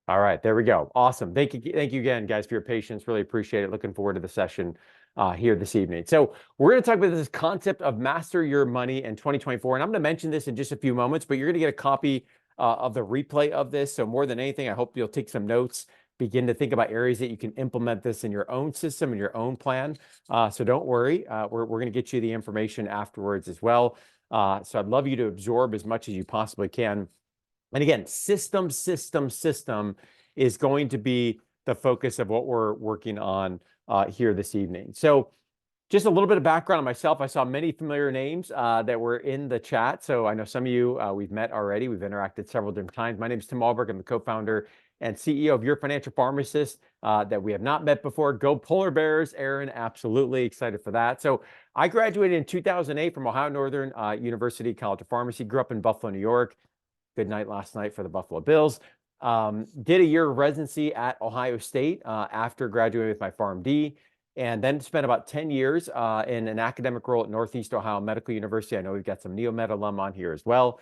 All right, there we go. Awesome. Thank you again, guys, for your patience. Really appreciate it. Looking forward to the session here this evening. So we're going to talk about this concept of master your money in 2024, and I'm going to mention this in just a few moments, but you're going to get a copy of the replay of this. So more than anything, I hope you'll take some notes, begin to think about areas that you can implement this in your own system and your own plan. So don't worry, we're going to get you the information afterwards as well. So I'd love you to absorb as much as you possibly can. And again, system is going to be the focus of what we're working on here this evening. So just a little bit of background on myself. I saw many familiar names that were in the chat. So I know some of you we've met already. We've interacted several different times. My name is Tim Ulbrich. I'm the co-founder and CEO of Your Financial Pharmacist that we have not met before. Go Polar Bears, Aaron. Absolutely excited for that. So I graduated in 2008 from Ohio Northern University College of Pharmacy. Grew up in Buffalo, New York. Good night last night for the Buffalo Bills. Did a year of residency at Ohio State after graduating with my PharmD, and then spent about 10 years in an academic role at Northeast Ohio Medical University. I know we've got some NeoMed alum on here as well.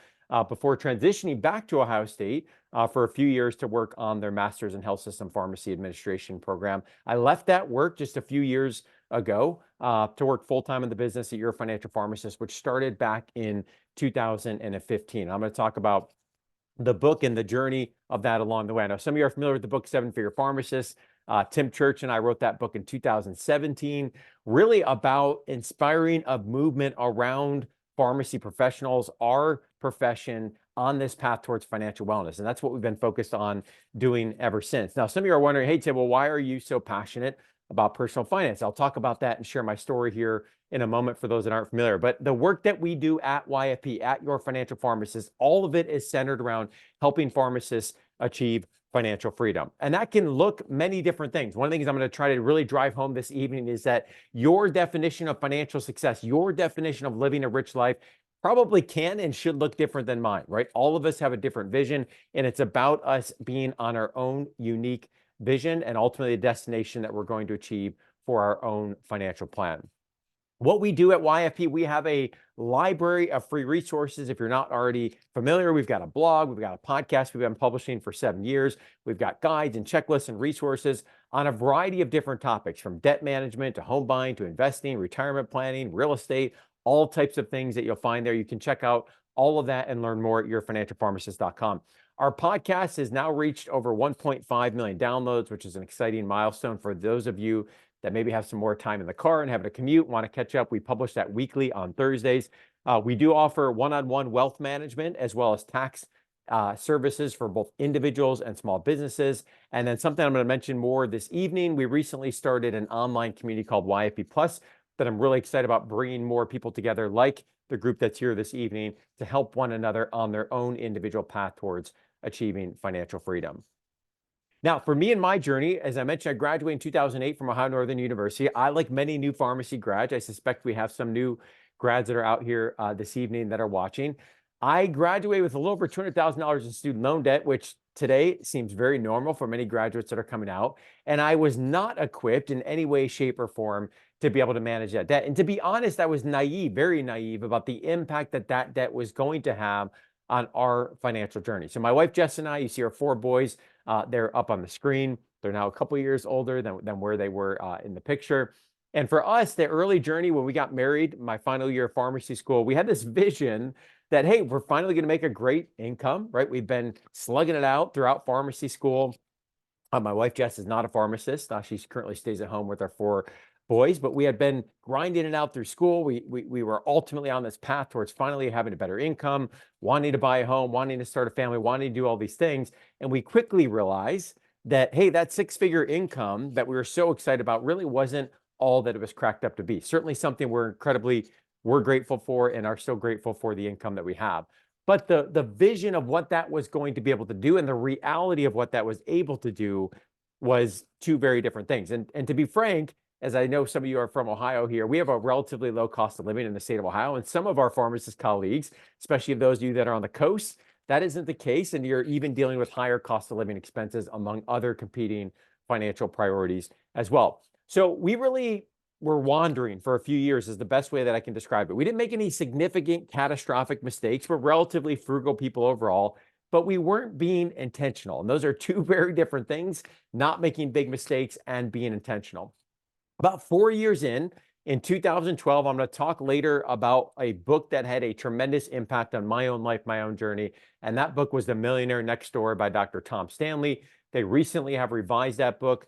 Before transitioning back to Ohio State for a few years to work on their Master's in Health System Pharmacy Administration program. I left that work just a few years ago to work full-time in the business at Your Financial Pharmacist, which started back in 2015. I'm going to talk about the book and the journey of that along the way. I know some of you are familiar with the book, Seven Figure Pharmacist. Tim Church and I wrote that book in 2017, really about inspiring a movement around pharmacy professionals, our profession, on this path towards financial wellness. And that's what we've been focused on doing ever since. Now, some of you are wondering, hey, Tim, well, why are you so passionate about personal finance? I'll talk about that and share my story here in a moment for those that aren't familiar. But the work that we do at YFP, at Your Financial Pharmacist, all of it is centered around helping pharmacists achieve financial freedom. And that can look many different things. One of the things I'm going to try to really drive home this evening is that your definition of financial success, your definition of living a rich life, probably can and should look different than mine, right? All of us have a different vision, and it's about us being on our own unique vision and ultimately a destination that we're going to achieve for our own financial plan. What we do at YFP, we have a library of free resources. If you're not already familiar, we've got a blog, we've got a podcast we've been publishing for 7 years. We've got guides and checklists and resources on a variety of different topics, from debt management to home buying to investing, retirement planning, real estate, all types of things that you'll find there. You can check out all of that and learn more at yourfinancialpharmacist.com. Our podcast has now reached over 1.5 million downloads, which is an exciting milestone for those of you that maybe have some more time in the car and having a commute, want to catch up. We publish that weekly on Thursdays. We do offer one-on-one wealth management as well as tax services for both individuals and small businesses. And then something I'm going to mention more this evening, we recently started an online community called YFP Plus that I'm really excited about bringing more people together, like the group that's here this evening, to help one another on their own individual path towards achieving financial freedom. Now, for me and my journey, as I mentioned, I graduated in 2008 from Ohio Northern University. I, like many new pharmacy grads, I suspect we have some new grads that are out here this evening that are watching. I graduated with a little over $200,000 in student loan debt, which today seems very normal for many graduates that are coming out. And I was not equipped in any way, shape, or form to be able to manage that debt. And to be honest, I was naive, very naive about the impact that that debt was going to have on our financial journey. So my wife, Jess, and I, you see our 4 boys, they're up on the screen. They're now a couple years older than where they were in the picture. And for us, the early journey when we got married, my final year of pharmacy school, we had this vision that, hey, we're finally going to make a great income, right? We've been slugging it out throughout pharmacy school. My wife, Jess, is not a pharmacist. She currently stays at home with our 4 boys, but we had been grinding it out through school. We were ultimately on this path towards finally having a better income, wanting to buy a home, wanting to start a family, wanting to do all these things. And we quickly realized that, hey, that 6-figure income that we were so excited about really wasn't all that it was cracked up to be. Certainly something we're grateful for and are still grateful for the income that we have. But the vision of what that was going to be able to do and the reality of what that was able to do was 2 very different things. And to be frank, as I know some of you are from Ohio here, we have a relatively low cost of living in the state of Ohio. And some of our pharmacist colleagues, especially those of you that are on the coast, that isn't the case. And you're even dealing with higher cost of living expenses among other competing financial priorities as well. So we really were wandering for a few years is the best way that I can describe it. We didn't make any significant catastrophic mistakes. We're relatively frugal people overall, but we weren't being intentional. And those are two very different things, not making big mistakes and being intentional. About 4 years in 2012, I'm going to talk later about a book that had a tremendous impact on my own life, my own journey. And that book was The Millionaire Next Door by Dr. Tom Stanley. They recently have revised that book,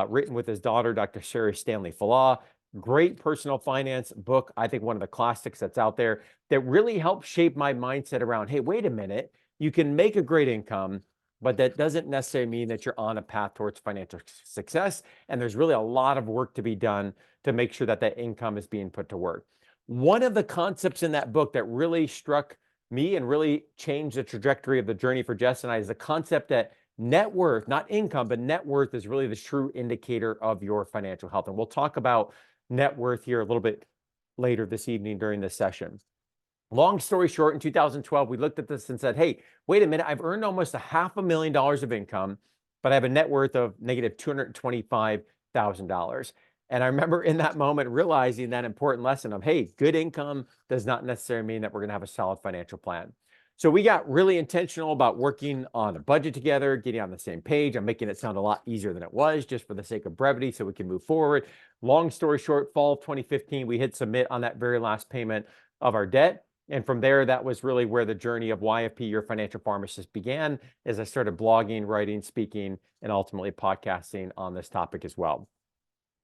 written with his daughter, Dr. Sherry Stanley Falah. Great personal finance book. I think one of the classics that's out there that really helped shape my mindset around, hey, wait a minute, you can make a great income, but that doesn't necessarily mean that you're on a path towards financial success. And there's really a lot of work to be done to make sure that that income is being put to work. One of the concepts in that book that really struck me and really changed the trajectory of the journey for Jess and I is the concept that net worth, not income, but net worth is really the true indicator of your financial health. And we'll talk about net worth here a little bit later this evening during this session. Long story short, in 2012, we looked at this and said, hey, wait a minute, I've earned almost $500,000 of income, but I have a net worth of negative $225,000. And I remember in that moment realizing that important lesson of, hey, good income does not necessarily mean that we're going to have a solid financial plan. So we got really intentional about working on a budget together, getting on the same page. I'm making it sound a lot easier than it was just for the sake of brevity so we can move forward. Long story short, fall of 2015, we hit submit on that very last payment of our debt. And from there, that was really where the journey of YFP, Your Financial Pharmacist, began as I started blogging, writing, speaking, and ultimately podcasting on this topic as well.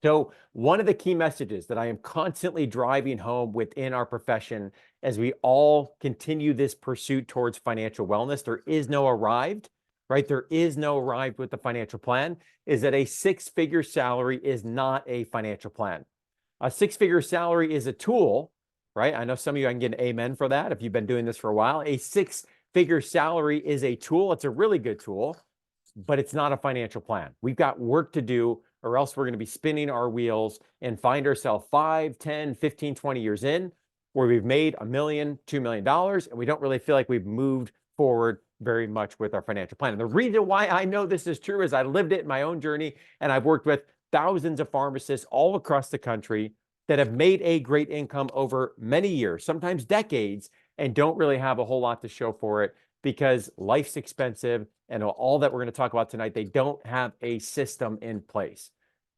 So one of the key messages that I am constantly driving home within our profession as we all continue this pursuit towards financial wellness, there is no arrived, right? There is no arrived with the financial plan, is that a six-figure salary is not a financial plan. A six-figure salary is a tool, right? I know some of you, I can get an amen for that if you've been doing this for a while. A six-figure salary is a tool. It's a really good tool, but it's not a financial plan. We've got work to do, or else we're going to be spinning our wheels and find ourselves 5, 10, 15, 20 years in where we've made $1 million, $2 million, and we don't really feel like we've moved forward very much with our financial plan. And the reason why I know this is true is I lived it in my own journey, and I've worked with thousands of pharmacists all across the country that have made a great income over many years, sometimes decades, and don't really have a whole lot to show for it because life's expensive, and all that we're going to talk about tonight, they don't have a system in place,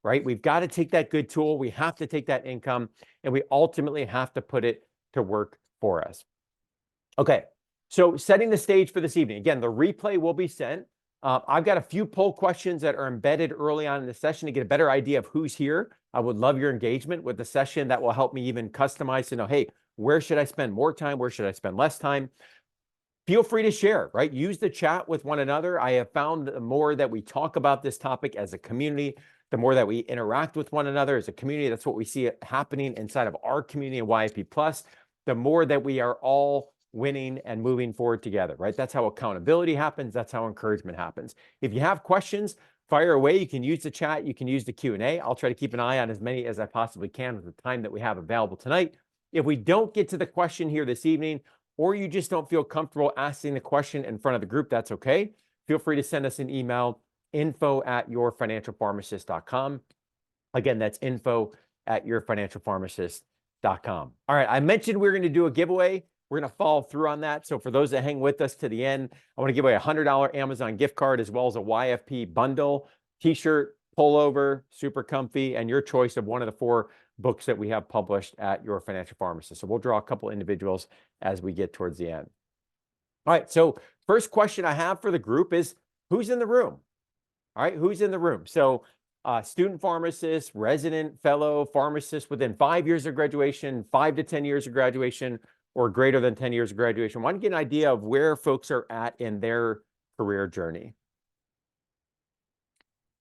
right? We've got to take that good tool. We have to take that income, and we ultimately have to put it to work for us. Okay, so setting the stage for this evening. Again, the replay will be sent. I've got a few poll questions that are embedded early on in the session to get a better idea of who's here. I would love your engagement with the session. That will help me even customize to know, hey, where should I spend more time? Where should I spend less time? Feel free to share, right? Use the chat with one another. I have found the more that we talk about this topic as a community, the more that we interact with one another as a community, that's what we see happening inside of our community in YFP Plus, the more that we are all winning and moving forward together, right? That's how accountability happens. That's how encouragement happens. If you have questions, fire away. You can use the chat. You can use the Q&A. I'll try to keep an eye on as many as I possibly can with the time that we have available tonight. If we don't get to the question here this evening, or you just don't feel comfortable asking the question in front of the group, that's okay. Feel free to send us an email, info@yourfinancialpharmacist.com. Again, that's info@yourfinancialpharmacist.com. All right, I mentioned we're going to do a giveaway. We're going to follow through on that. So for those that hang with us to the end, I want to give away a $100 Amazon gift card as well as a YFP bundle, t-shirt, pullover, super comfy, and your choice of one of the 4 books that we have published at Your Financial Pharmacist. So we'll draw a couple individuals as we get towards the end. All right, so first question I have for the group is, who's in the room? All right, who's in the room? So student pharmacist, resident, fellow pharmacist within 5 years of graduation, 5 to 10 years of graduation, or greater than 10 years of graduation. I want to get an idea of where folks are at in their career journey.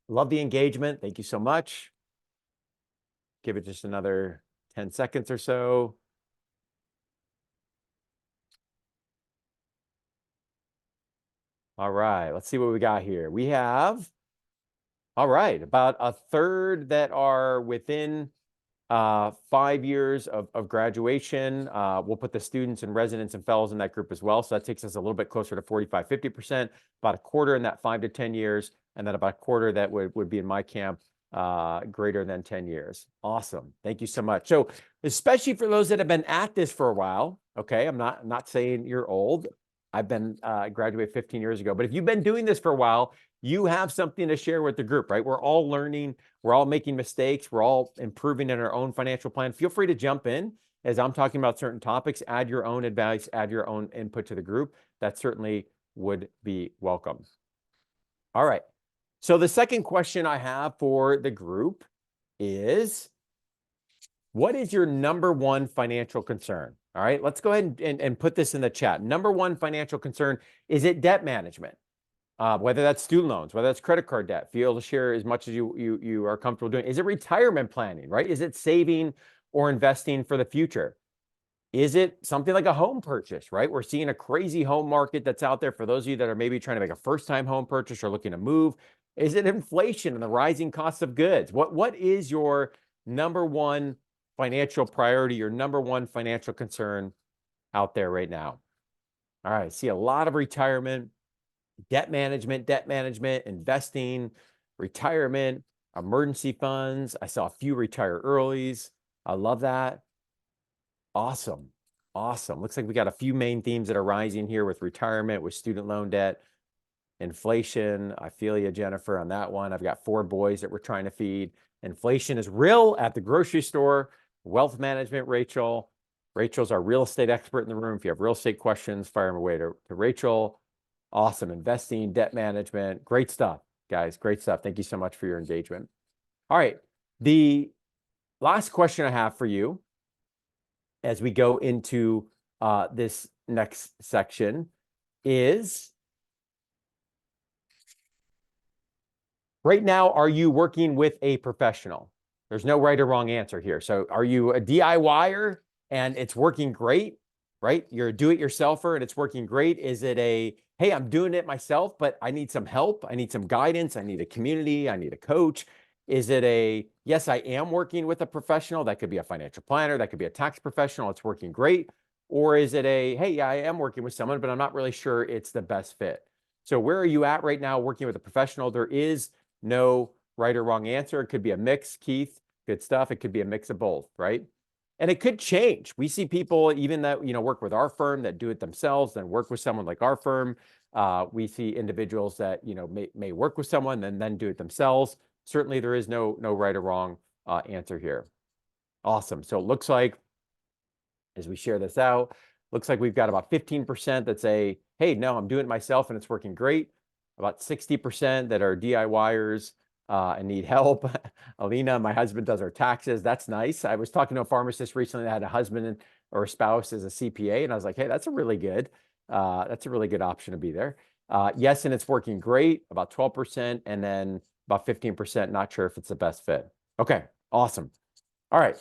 Love the engagement. Thank you so much. Give it just another 10 seconds or so. All right, let's see what we got here. We have, all right, about a third that are within 5 years of graduation. We'll put the students and residents and fellows in that group as well. So that takes us a little bit closer to 45, 50%, about a quarter in that 5 to 10 years, and then about a quarter that would be in my camp, greater than 10 years. Awesome. Thank you so much. So especially for those that have been at this for a while, okay, I'm not saying you're old. I've been graduated 15 years ago. But if you've been doing this for a while, you have something to share with the group, right? We're all learning. We're all making mistakes. We're all improving in our own financial plan. Feel free to jump in as I'm talking about certain topics. Add your own advice, add your own input to the group. That certainly would be welcome. All right. So the second question I have for the group is, what is your number one financial concern? All right, let's go ahead and put this in the chat. Number one financial concern, is it debt management? Whether that's student loans, whether that's credit card debt, feel to share as much as you are comfortable doing. Is it retirement planning, right? Is it saving or investing for the future? Is it something like a home purchase, right? We're seeing a crazy home market that's out there for those of you that are maybe trying to make a first-time home purchase or looking to move. Is it inflation and the rising cost of goods? What is your number one financial priority, your number one financial concern out there right now? All right, see a lot of retirement, debt management, investing, retirement, emergency funds. I saw a few retire earlies. I love that. Awesome. Awesome. Looks like we got a few main themes that are rising here with retirement, with student loan debt, inflation. I feel you, Jennifer, on that one. I've got 4 boys that we're trying to feed. Inflation is real at the grocery store. Wealth management, Rachel. Rachel's our real estate expert in the room. If you have real estate questions, fire them away to Rachel. Awesome. Investing, debt management. Great stuff, guys. Great stuff. Thank you so much for your engagement. All right. The last question I have for you as we go into this next section is, right now, are you working with a professional? There's no right or wrong answer here. So are you a DIYer and it's working great, right? You're a do-it-yourselfer and it's working great. Is it a, hey, I'm doing it myself, but I need some help. I need some guidance. I need a community. I need a coach. Is it a, yes, I am working with a professional? That could be a financial planner. That could be a tax professional. It's working great. Or is it a, hey, yeah, I am working with someone, but I'm not really sure it's the best fit. So where are you at right now working with a professional? There is no right or wrong answer. It could be a mix, Keith. Good stuff. It could be a mix of both, right? And it could change. We see people even that, work with our firm that do it themselves, then work with someone like our firm. We see individuals that, may work with someone and then do it themselves. Certainly there is no right or wrong answer here. Awesome. So it looks like, as we share this out, looks like we've got about 15% that say, hey, no, I'm doing it myself and it's working great. About 60% that are DIYers and need help. Alina, my husband, does our taxes. That's nice. I was talking to a pharmacist recently that had a husband or a spouse as a CPA, and I was like, hey, that's a really good option to be there. Yes, and it's working great, about 12%, and then about 15%, not sure if it's the best fit. Okay, awesome. All right.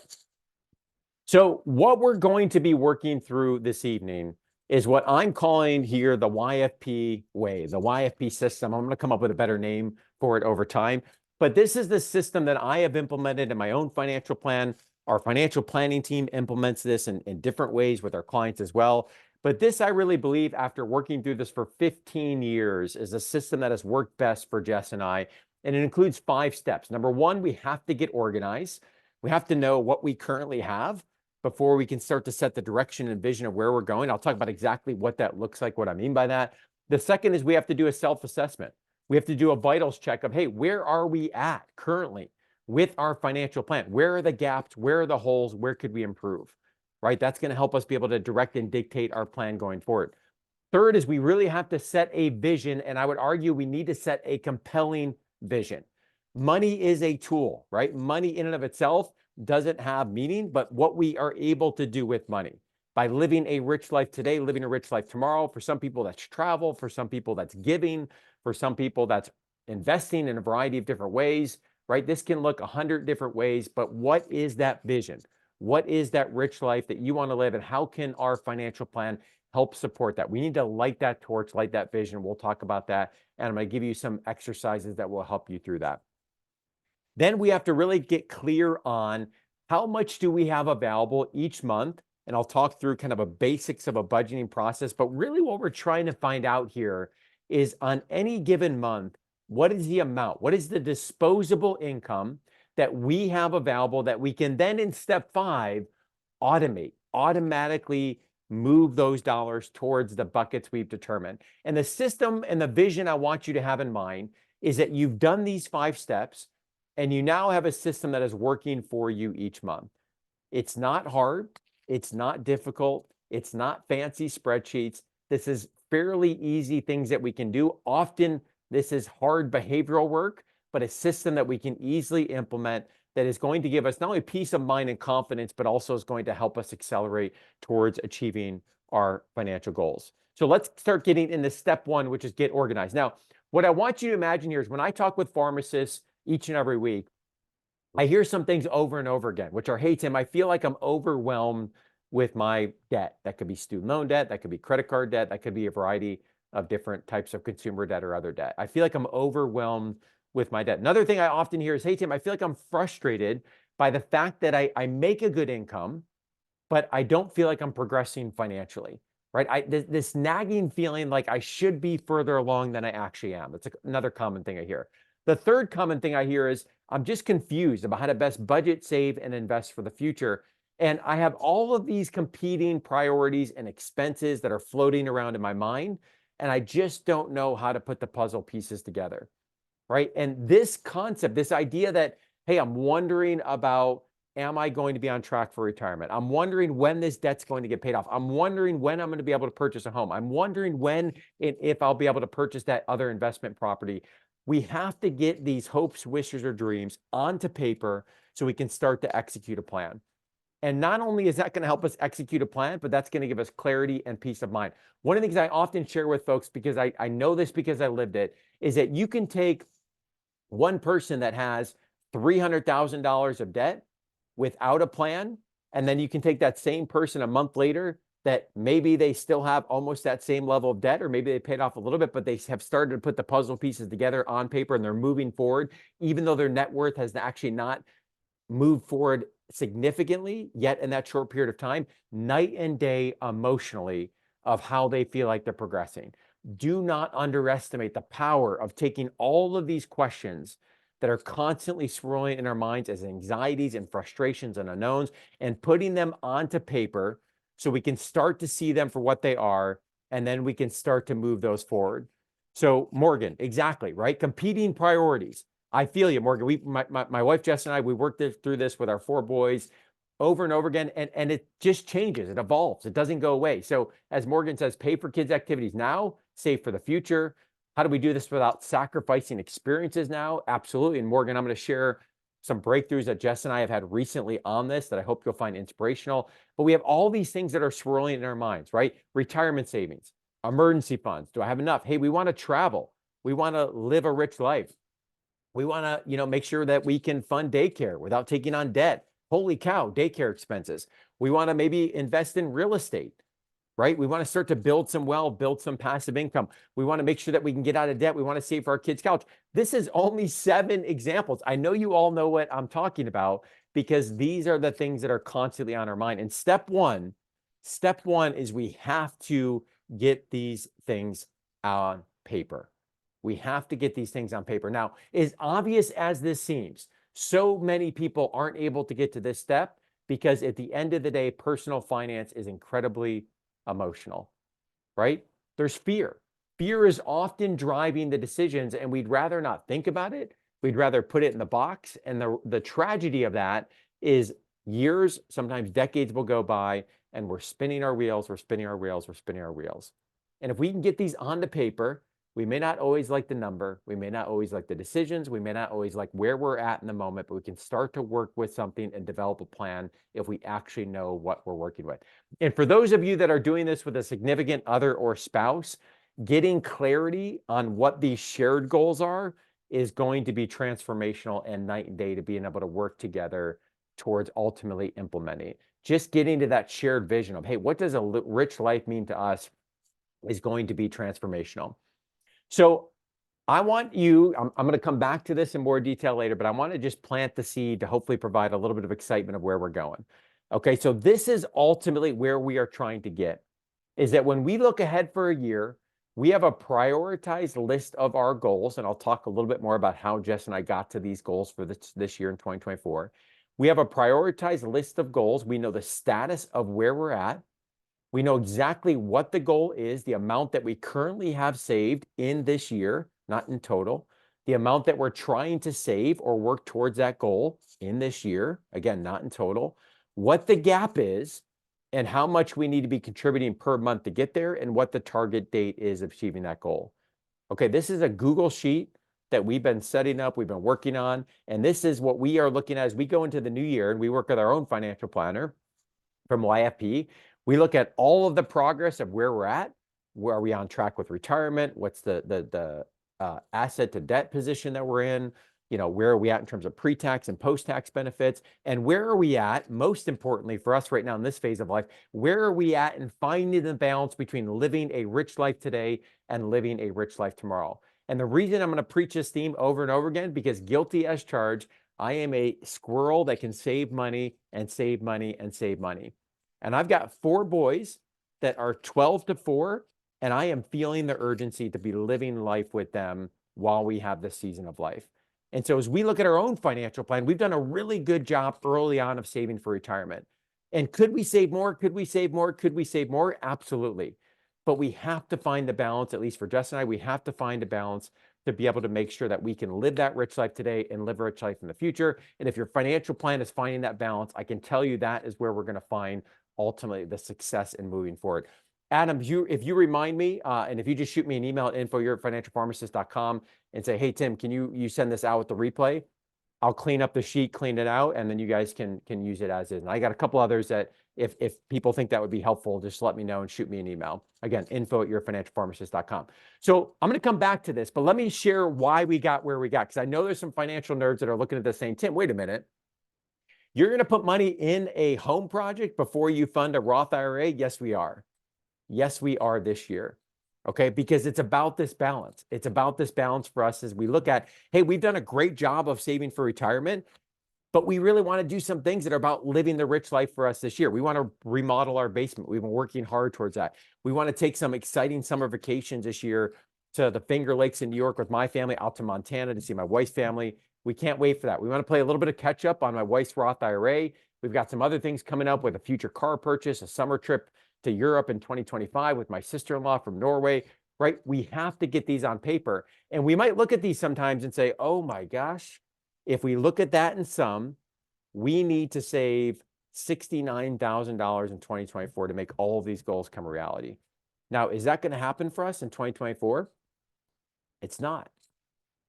So what we're going to be working through this evening is what I'm calling here the YFP Way, the YFP system. I'm going to come up with a better name for it over time. But this is the system that I have implemented in my own financial plan. Our financial planning team implements this in different ways with our clients as well. But this, I really believe, after working through this for 15 years, is a system that has worked best for Jess and I. And it includes 5 steps. Number 1, we have to get organized. We have to know what we currently have before we can start to set the direction and vision of where we're going. I'll talk about exactly what that looks like, what I mean by that. The second is we have to do a self-assessment. We have to do a vitals check of, hey, where are we at currently with our financial plan? Where are the gaps? Where are the holes? Where could we improve? Right? That's going to help us be able to direct and dictate our plan going forward. Third is we really have to set a vision, and I would argue we need to set a compelling vision. Money is a tool, right? Money in and of itself doesn't have meaning, but what we are able to do with money by living a rich life today, living a rich life tomorrow. For some people, that's travel. For some people, that's giving. For some people, that's investing in a variety of different ways, right? This can look 100 different ways, but what is that vision? What is that rich life that you want to live, and how can our financial plan help support that? We need to light that torch, light that vision. We'll talk about that, and I'm going to give you some exercises that will help you through that. Then we have to really get clear on how much do we have available each month. And I'll talk through kind of a basics of a budgeting process. But really what we're trying to find out here is on any given month, what is the amount? What is the disposable income that we have available that we can then in step 5 automatically move those dollars towards the buckets we've determined. And the system and the vision I want you to have in mind is that you've done these 5 steps and you now have a system that is working for you each month. It's not hard. It's not difficult. It's not fancy spreadsheets. This is fairly easy things that we can do. Often this is hard behavioral work, but a system that we can easily implement that is going to give us not only peace of mind and confidence, but also is going to help us accelerate towards achieving our financial goals. So let's start getting into step 1, which is get organized. Now, what I want you to imagine here is when I talk with pharmacists each and every week, I hear some things over and over again, which are, hey, Tim, I feel like I'm overwhelmed with my debt. That could be student loan debt, that could be credit card debt, that could be a variety of different types of consumer debt or other debt. I feel like I'm overwhelmed with my debt. Another thing I often hear is, hey, Tim, I feel like I'm frustrated by the fact that I make a good income, but I don't feel like I'm progressing financially, right? This nagging feeling like I should be further along than I actually am. That's another common thing I hear. The third common thing I hear is I'm just confused about how to best budget, save, and invest for the future. And I have all of these competing priorities and expenses that are floating around in my mind, and I just don't know how to put the puzzle pieces together, right? And this concept, this idea that, hey, I'm wondering about, am I going to be on track for retirement? I'm wondering when this debt's going to get paid off. I'm wondering when I'm going to be able to purchase a home. I'm wondering when and if I'll be able to purchase that other investment property. We have to get these hopes, wishes, or dreams onto paper so we can start to execute a plan. And not only is that going to help us execute a plan, but that's going to give us clarity and peace of mind. One of the things I often share with folks, because I know this because I lived it, is that you can take one person that has $300,000 of debt without a plan, and then you can take that same person a month later that maybe they still have almost that same level of debt, or maybe they paid off a little bit, but they have started to put the puzzle pieces together on paper and they're moving forward, even though their net worth has actually not moved forward significantly yet in that short period of time, night and day emotionally of how they feel like they're progressing. Do not underestimate the power of taking all of these questions that are constantly swirling in our minds as anxieties and frustrations and unknowns and putting them onto paper so we can start to see them for what they are, and then we can start to move those forward. So Morgan, exactly, right? Competing priorities. I feel you, Morgan. My wife, Jess, and I, we worked through this with our 4 boys over and over again, and it just changes. It evolves. It doesn't go away. So as Morgan says, pay for kids' activities now, save for the future. How do we do this without sacrificing experiences now? Absolutely. And Morgan, I'm going to share some breakthroughs that Jess and I have had recently on this that I hope you'll find inspirational. But we have all these things that are swirling in our minds, right? Retirement savings, emergency funds. Do I have enough? Hey, we want to travel. We want to live a rich life. We want to, make sure that we can fund daycare without taking on debt. Holy cow, daycare expenses. We want to maybe invest in real estate, right? We want to start to build some wealth, build some passive income. We want to make sure that we can get out of debt. We want to save for our kids' college. This is only 7 examples. I know you all know what I'm talking about because these are the things that are constantly on our mind. And step one is we have to get these things on paper. We have to get these things on paper. Now, as obvious as this seems, so many people aren't able to get to this step because at the end of the day, personal finance is incredibly emotional, right? There's fear. Fear is often driving the decisions, and we'd rather not think about it. We'd rather put it in the box. And the tragedy of that is years, sometimes decades will go by, and we're spinning our wheels, we're spinning our wheels, we're spinning our wheels. And if we can get these onto paper, we may not always like the number. We may not always like the decisions. We may not always like where we're at in the moment, but we can start to work with something and develop a plan if we actually know what we're working with. And for those of you that are doing this with a significant other or spouse, getting clarity on what these shared goals are is going to be transformational and night and day to being able to work together towards ultimately implementing. Just getting to that shared vision of, hey, what does a rich life mean to us is going to be transformational. So I want you, I'm going to come back to this in more detail later, but I want to just plant the seed to hopefully provide a little bit of excitement of where we're going. Okay, so this is ultimately where we are trying to get, is that when we look ahead for a year, we have a prioritized list of our goals, and I'll talk a little bit more about how Jess and I got to these goals for this year in 2024. We have a prioritized list of goals. We know the status of where we're at. We know exactly what the goal is, the amount that we currently have saved in this year, not in total, the amount that we're trying to save or work towards that goal in this year, again, not in total, what the gap is, and how much we need to be contributing per month to get there, and what the target date is of achieving that goal. Okay, this is a Google sheet that we've been setting up, we've been working on, and this is what we are looking at as we go into the new year and we work with our own financial planner from YFP. We look at all of the progress of where we're at. Where are we on track with retirement? What's the asset to debt position that we're in? You know, where are we at in terms of pre-tax and post-tax benefits? And where are we at, most importantly for us right now in this phase of life, where are we at in finding the balance between living a rich life today and living a rich life tomorrow? And the reason I'm going to preach this theme over and over again, because guilty as charged, I am a squirrel that can save money and save money and save money. And I've got 4 boys that are 12 to 4, and I am feeling the urgency to be living life with them while we have this season of life. And so as we look at our own financial plan, we've done a really good job early on of saving for retirement. And could we save more? Could we save more? Could we save more? Absolutely. But we have to find the balance, at least for Jess and I, we have to find a balance to be able to make sure that we can live that rich life today and live a rich life in the future. And if your financial plan is finding that balance, I can tell you that is where we're going to find ultimately the success in moving forward. Adam, if you remind me, and if you just shoot me an email at info@financialpharmacist.com and say, hey, Tim, can you send this out with the replay? I'll clean up the sheet, clean it out, and then you guys can use it as is. And I got a couple others that if people think that would be helpful, just let me know and shoot me an email. Again, info@financialpharmacist.com. So I'm going to come back to this, but let me share why we got where we got, because I know there's some financial nerds that are looking at this saying, Tim, wait a minute. You're going to put money in a home project before you fund a Roth IRA? Yes, we are. Yes, we are this year. Okay, because it's about this balance. It's about this balance for us as we look at, hey, we've done a great job of saving for retirement, but we really want to do some things that are about living the rich life for us this year. We want to remodel our basement. We've been working hard towards that. We want to take some exciting summer vacations this year to the Finger Lakes in New York with my family, out to Montana to see my wife's family. We can't wait for that. We want to play a little bit of catch up on my wife's Roth IRA. We've got some other things coming up with a future car purchase, a summer trip to Europe in 2025 with my sister-in-law from Norway, right? We have to get these on paper. And we might look at these sometimes and say, oh my gosh, if we look at that in sum, we need to save $69,000 in 2024 to make all of these goals come a reality. Now, is that going to happen for us in 2024? It's not.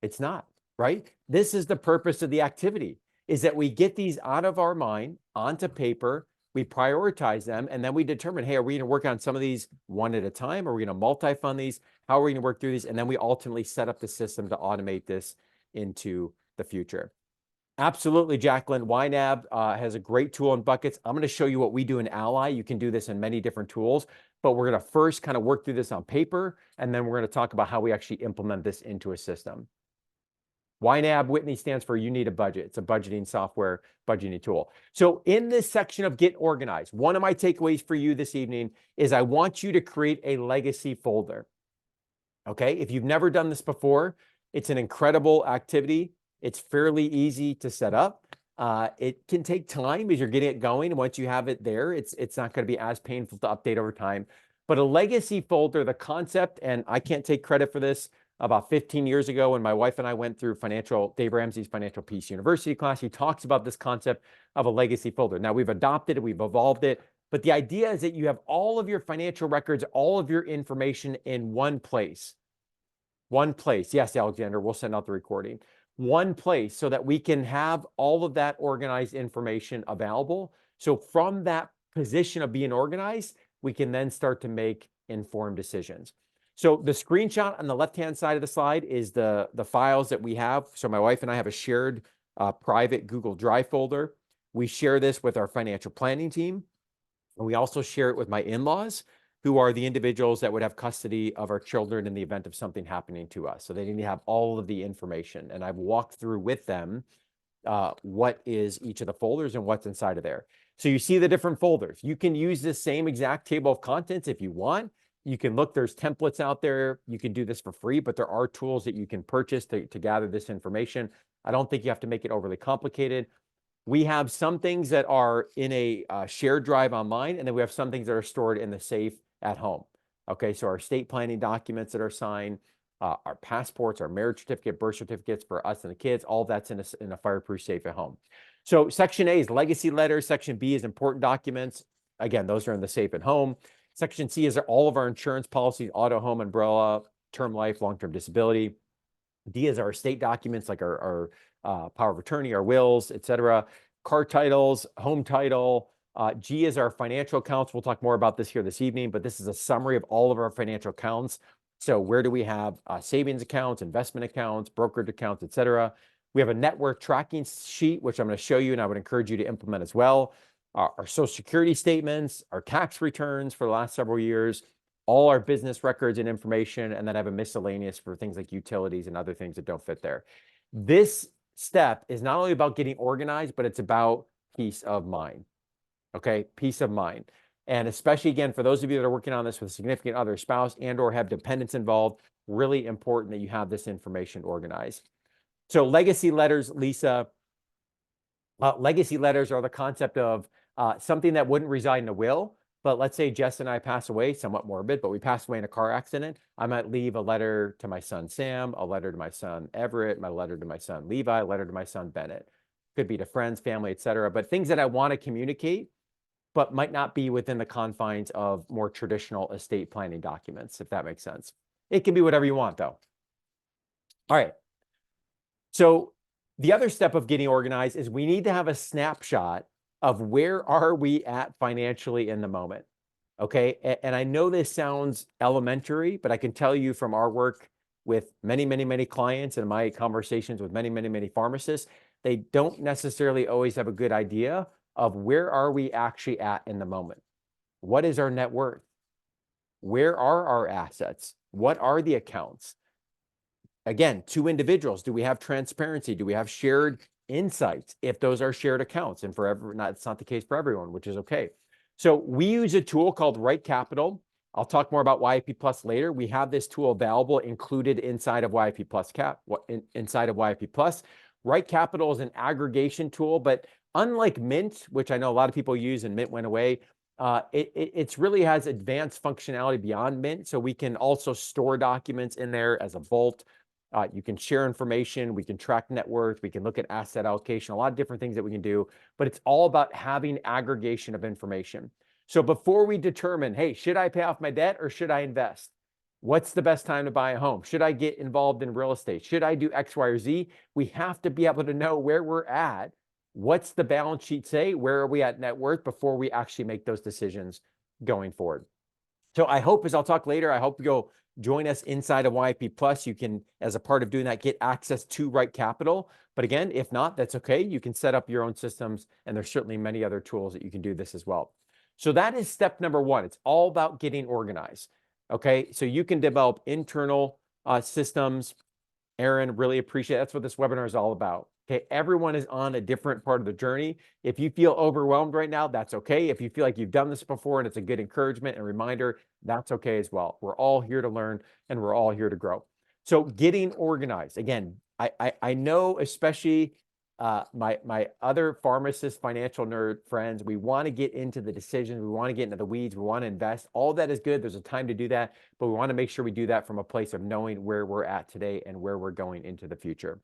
It's not, right? This is the purpose of the activity, is that we get these out of our mind onto paper, we prioritize them, and then we determine, hey, are we going to work on some of these one at a time? Are we going to multi-fund these? How are we going to work through these? And then we ultimately set up the system to automate this into the future. Absolutely, Jacqueline. YNAB has a great tool in buckets. I'm going to show you what we do in Ally. You can do this in many different tools, but we're going to first kind of work through this on paper, and then we're going to talk about how we actually implement this into a system. YNAB, Whitney, stands for You Need a Budget. It's a budgeting software, budgeting tool. So in this section of Get Organized, one of my takeaways for you this evening is I want you to create a legacy folder. Okay, if you've never done this before, it's an incredible activity. It's fairly easy to set up. It can take time as you're getting it going. Once you have it there, it's not going to be as painful to update over time. But a legacy folder, the concept, and I can't take credit for this, about 15 years ago when my wife and I went through Dave Ramsey's Financial Peace University class, he talks about this concept of a legacy folder. Now we've adopted it, we've evolved it, but the idea is that you have all of your financial records, all of your information in one place. One place. Yes, Alexander, we'll send out the recording. One place so that we can have all of that organized information available. So from that position of being organized, we can then start to make informed decisions. So the screenshot on the left-hand side of the slide is the files that we have. So my wife and I have a shared private Google Drive folder. We share this with our financial planning team. And we also share it with my in-laws, who are the individuals that would have custody of our children in the event of something happening to us. So they need to have all of the information. And I've walked through with them what is each of the folders and what's inside of there. So you see the different folders. You can use this same exact table of contents if you want. You can look, there's templates out there. You can do this for free, but there are tools that you can purchase to gather this information. I don't think you have to make it overly complicated. We have some things that are in a shared drive online, and then we have some things that are stored in the safe at home. Okay, so our estate planning documents that are signed, our passports, our marriage certificate, birth certificates for us and the kids, all that's in a fireproof safe at home. So Section A is legacy letters. Section B is important documents. Again, those are in the safe at home. Section C is all of our insurance policies, auto, home, umbrella, term life, long-term disability. D is our estate documents, like our power of attorney, our wills, etc. Car titles, home title. G is our financial accounts. We'll talk more about this here this evening, but this is a summary of all of our financial accounts. So where do we have savings accounts, investment accounts, brokerage accounts, etc. We have a net worth tracking sheet, which I'm going to show you, and I would encourage you to implement as well. Our social security statements, our tax returns for the last several years, all our business records and information, and then I have a miscellaneous for things like utilities and other things that don't fit there. This step is not only about getting organized, but it's about peace of mind. Okay, peace of mind. And especially, again, for those of you that are working on this with a significant other, spouse, and or have dependents involved, really important that you have this information organized. So legacy letters, Lisa, legacy letters are the concept of something that wouldn't reside in a will. But let's say Jess and I pass away, somewhat morbid, but we pass away in a car accident. I might leave a letter to my son, Sam, a letter to my son, Everett, my letter to my son, Levi, a letter to my son, Bennett. Could be to friends, family, etc. But things that I want to communicate, but might not be within the confines of more traditional estate planning documents, if that makes sense. It can be whatever you want, though. All right. So the other step of getting organized is we need to have a snapshot of where are we at financially in the moment, okay? And I know this sounds elementary, but I can tell you from our work with many, many, many clients and my conversations with many, many, many pharmacists, they don't necessarily always have a good idea of where are we actually at in the moment. What is our net worth? Where are our assets? What are the accounts? Again, two individuals, do we have transparency? Do we have shared insights if those are shared accounts? And it's not the case for everyone, which is okay. So we use a tool called Right Capital. I'll talk more about YFP Plus later. We have this tool available included inside of YFP Plus inside of YFP Plus. Right Capital is an aggregation tool, but unlike Mint, which I know a lot of people use and Mint went away, it really has advanced functionality beyond Mint. So we can also store documents in there as a vault. You can share information, we can track net worth, we can look at asset allocation, a lot of different things that we can do, but it's all about having aggregation of information. So before we determine, hey, should I pay off my debt or should I invest? What's the best time to buy a home? Should I get involved in real estate? Should I do X, Y, or Z? We have to be able to know where we're at. What's the balance sheet say? Where are we at net worth before we actually make those decisions going forward? So I hope, as I'll talk later, I hope you'll join us inside of YFP Plus. You can, as a part of doing that, get access to Right Capital. But again, if not, that's okay. You can set up your own systems, and there's certainly many other tools that you can do this as well. So that is step number one. It's all about getting organized. Okay, so you can develop internal systems. Aaron, really appreciate it. That's what this webinar is all about. Okay, everyone is on a different part of the journey. If you feel overwhelmed right now, that's okay. If you feel like you've done this before and it's a good encouragement and reminder, that's okay as well. We're all here to learn and we're all here to grow. So getting organized. Again, I know, especially my other pharmacist, financial nerd friends, we want to get into the decisions. We want to get into the weeds. We want to invest. All that is good. There's a time to do that, but we want to make sure we do that from a place of knowing where we're at today and where we're going into the future.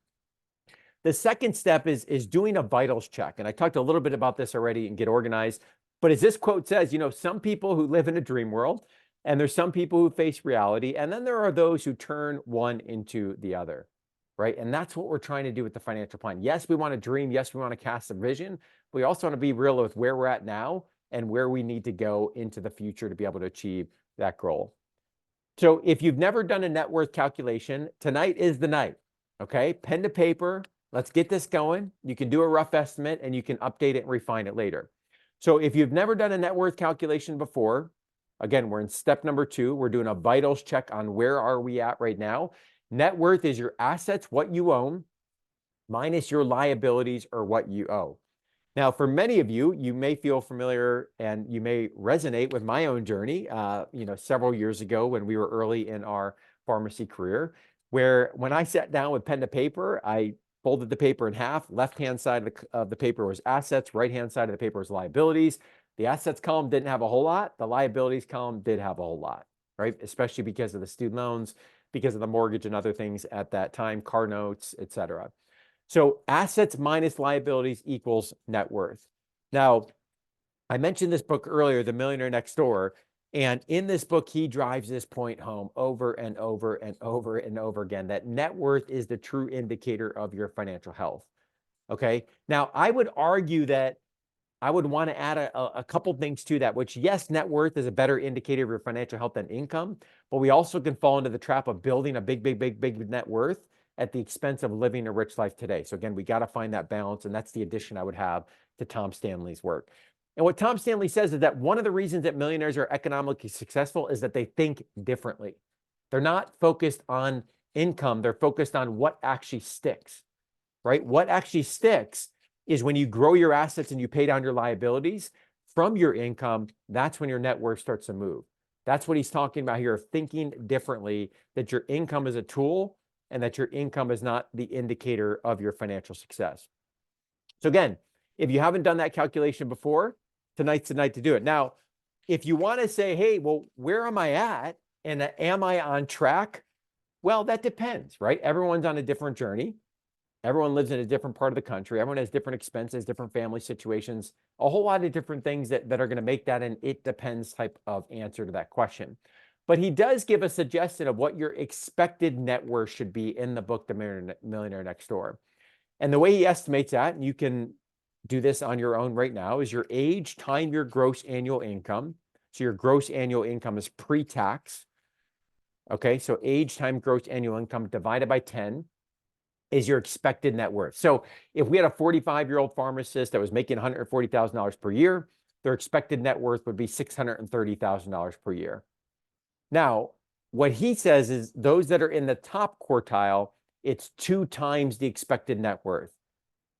The second step is doing a vitals check. And I talked a little bit about this already and get organized. But as this quote says, you know, some people who live in a dream world, and there's some people who face reality, and then there are those who turn one into the other, right? And that's what we're trying to do with the financial plan. Yes, we want to dream. Yes, we want to cast a vision. But we also want to be real with where we're at now and where we need to go into the future to be able to achieve that goal. So if you've never done a net worth calculation, tonight is the night, okay? Pen to paper. Let's get this going. You can do a rough estimate and you can update it and refine it later. So if you've never done a net worth calculation before, again, we're in step number 2. We're doing a vitals check on where are we at right now. Net worth is your assets, what you own, minus your liabilities or what you owe. Now, for many of you, you may feel familiar and you may resonate with my own journey, several years ago when we were early in our pharmacy career, where when I sat down with pen to paper, I folded the paper in half. Left-hand side of the paper was assets. Right-hand side of the paper was liabilities. The assets column didn't have a whole lot. The liabilities column did have a whole lot, right? Especially because of the student loans, because of the mortgage and other things at that time, car notes, et cetera. So assets minus liabilities equals net worth. Now, I mentioned this book earlier, The Millionaire Next Door. And in this book, he drives this point home over and over and over and over again, that net worth is the true indicator of your financial health. Okay. Now, I would argue that I would want to add a couple things to that, which, yes, net worth is a better indicator of your financial health than income, but we also can fall into the trap of building a big net worth at the expense of living a rich life today. So again, we got to find that balance, and that's the addition I would have to Tom Stanley's work. And what Tom Stanley says is that one of the reasons that millionaires are economically successful is that they think differently. They're not focused on income. They're focused on what actually sticks, right? What actually sticks is when you grow your assets and you pay down your liabilities from your income, that's when your net worth starts to move. That's what he's talking about here, of thinking differently, that your income is a tool and that your income is not the indicator of your financial success. So again, if you haven't done that calculation before, tonight's the night to do it. Now, if you want to say, hey, well, where am I at? And am I on track? Well, that depends, right? Everyone's on a different journey. Everyone lives in a different part of the country. Everyone has different expenses, different family situations, a whole lot of different things that are going to make that an it depends type of answer to that question. But he does give a suggestion of what your expected net worth should be in the book, The Millionaire Next Door. And the way he estimates that, and you can do this on your own right now, is your age times your gross annual income. So your gross annual income is pre-tax. Okay, so age times gross annual income divided by 10 is your expected net worth. So if we had a 45-year-old pharmacist that was making $140,000 per year, their expected net worth would be $630,000 per year. Now, what he says is those that are in the top quartile, it's 2 times the expected net worth.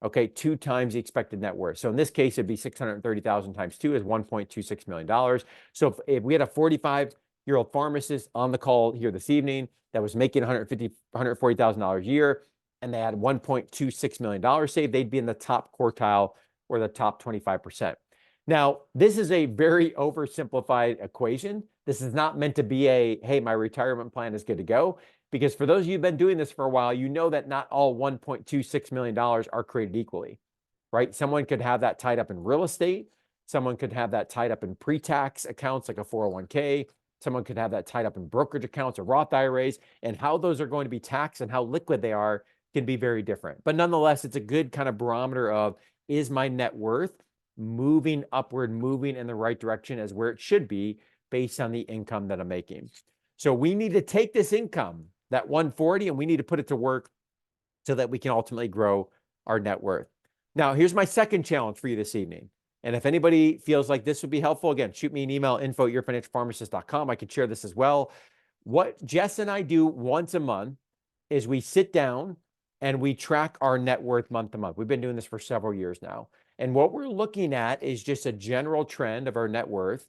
Okay, 2 times the expected net worth. So in this case, it'd be 630,000 times 2 is $1.26 million. So if we had a 45-year-old pharmacist on the call here this evening that was making $140,000 a year, and they had $1.26 million saved, they'd be in the top quartile or the top 25%. Now, this is a very oversimplified equation. This is not meant to be a, hey, my retirement plan is good to go. Because for those of you who've been doing this for a while, you know that not all $1.26 million are created equally, right? Someone could have that tied up in real estate. Someone could have that tied up in pre-tax accounts like a 401k. Someone could have that tied up in brokerage accounts or Roth IRAs. And how those are going to be taxed and how liquid they are can be very different. But nonetheless, it's a good kind of barometer of, is my net worth moving upward, moving in the right direction as where it should be based on the income that I'm making? So we need to take this income, that 140, and we need to put it to work so that we can ultimately grow our net worth. Now, here's my second challenge for you this evening. And if anybody feels like this would be helpful, again, shoot me an email, info@yourfinancialpharmacist.com. I could share this as well. What Jess and I do once a month is we sit down and we track our net worth month to month. We've been doing this for several years now. And what we're looking at is just a general trend of our net worth,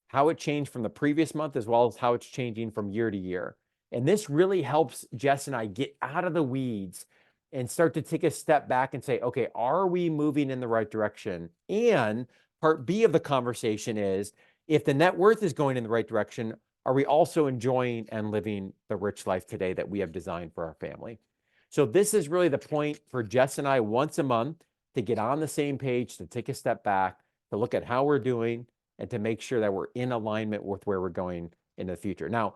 how it changed from the previous month, as well as how it's changing from year to year. And this really helps Jess and I get out of the weeds and start to take a step back and say, okay, are we moving in the right direction? And part B of the conversation is, if the net worth is going in the right direction, are we also enjoying and living the rich life today that we have designed for our family? So this is really the point for Jess and I once a month to get on the same page, to take a step back, to look at how we're doing, and to make sure that we're in alignment with where we're going in the future. Now,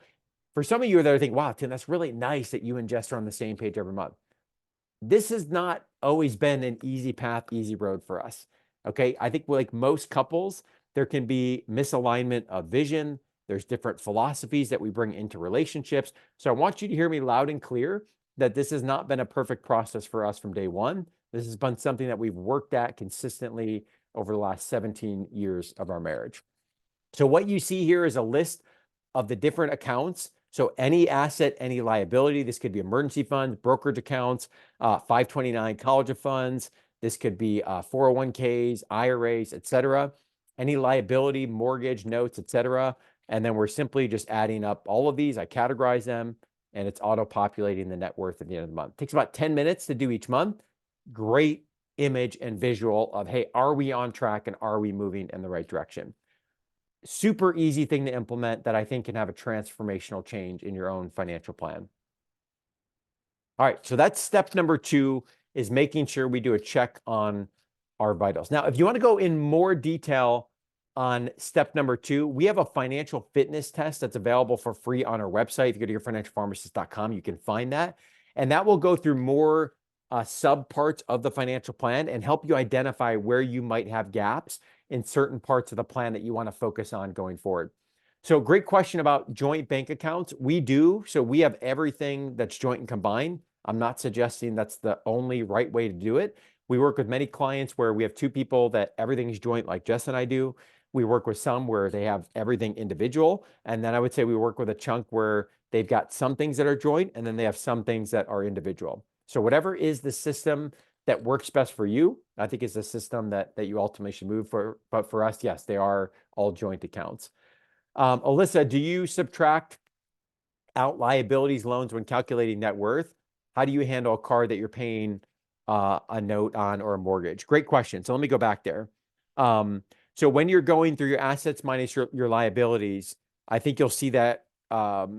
for some of you that are thinking, wow, Tim, that's really nice that you and Jess are on the same page every month. This has not always been an easy path, easy road for us. Okay, I think like most couples, there can be misalignment of vision. There's different philosophies that we bring into relationships. So I want you to hear me loud and clear that this has not been a perfect process for us from day one. This has been something that we've worked at consistently over the last 17 years of our marriage. So what you see here is a list of the different accounts. So any asset, any liability, this could be emergency funds, brokerage accounts, 529 college of funds. This could be 401ks, IRAs, et cetera. Any liability, mortgage, notes, et cetera. And then we're simply just adding up all of these. I categorize them. and it's auto-populating the net worth at the end of the month. It takes about 10 minutes to do each month. Great image and visual of, hey, are we on track and are we moving in the right direction? Super easy thing to implement that I think can have a transformational change in your own financial plan. All right, so that's step number 2, is making sure we do a check on our vitals. Now, if you want to go in more detail on step number 2, we have a financial fitness test that's available for free on our website. If you go to yourfinancialpharmacist.com, you can find that. And that will go through more sub parts of the financial plan and help you identify where you might have gaps in certain parts of the plan that you want to focus on going forward. So great question about joint bank accounts. We do. So we have everything that's joint and combined. I'm not suggesting that's the only right way to do it. We work with many clients where we have 2 people that everything's joint, like Jess and I do. We work with some where they have everything individual. And then I would say we work with a chunk where they've got some things that are joint, and then they have some things that are individual. So whatever is the system that works best for you, I think is the system that you ultimately should move for. But for us, yes, they are all joint accounts. Alyssa, do you subtract out liabilities, loans when calculating net worth? How do you handle a car that you're paying a note on or a mortgage? Great question. So let me go back there. So when you're going through your assets minus your liabilities, I think you'll see that. Let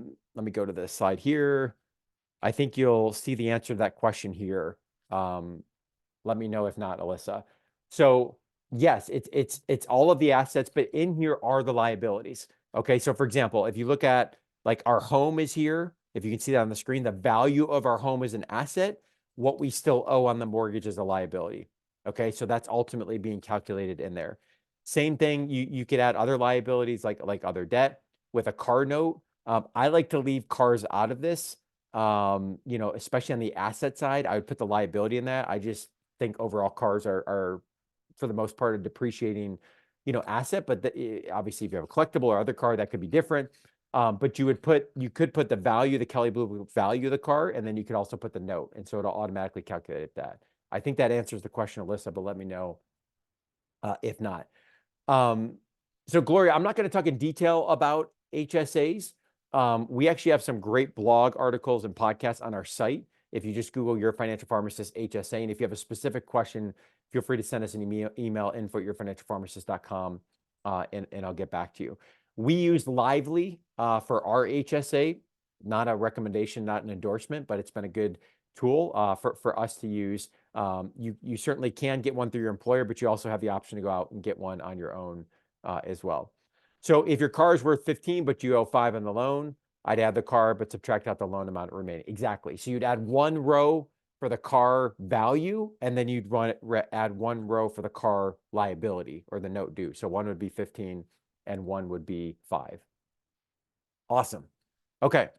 me go to this slide here. I think you'll see the answer to that question here. Let me know if not, Alyssa. So yes, it's all of the assets, but in here are the liabilities. Okay, so for example, if you look at like our home is here, if you can see that on the screen, the value of our home is an asset. What we still owe on the mortgage is a liability. Okay, so that's ultimately being calculated in there. Same thing, you could add other liabilities like other debt with a car note. I like to leave cars out of this. Especially on the asset side, I would put the liability in that. I just think overall cars are for the most part a depreciating, asset. But obviously, if you have a collectible or other car, that could be different. But you could put the value, the Kelley Blue Book value of the car, and then you could also put the note, and so it'll automatically calculate that. I think that answers the question, Alyssa, but let me know if not. So Gloria, I'm not going to talk in detail about HSAs. We actually have some great blog articles and podcasts on our site. If you just Google Your Financial Pharmacist HSA, and if you have a specific question, feel free to send us an email info@yourfinancialpharmacist.com, and I'll get back to you. We use Lively for our HSA, not a recommendation, not an endorsement, but it's been a good tool for us to use. You certainly can get one through your employer, but you also have the option to go out and get one on your own as well. So if your car is worth 15, but you owe 5 on the loan, I'd add the car, but subtract out the loan amount remaining. Exactly. So you'd add 1 row for the car value, and then you'd add 1 row for the car liability or the note due. So 1 would be 15 and 1 would be 5. Awesome. Okay.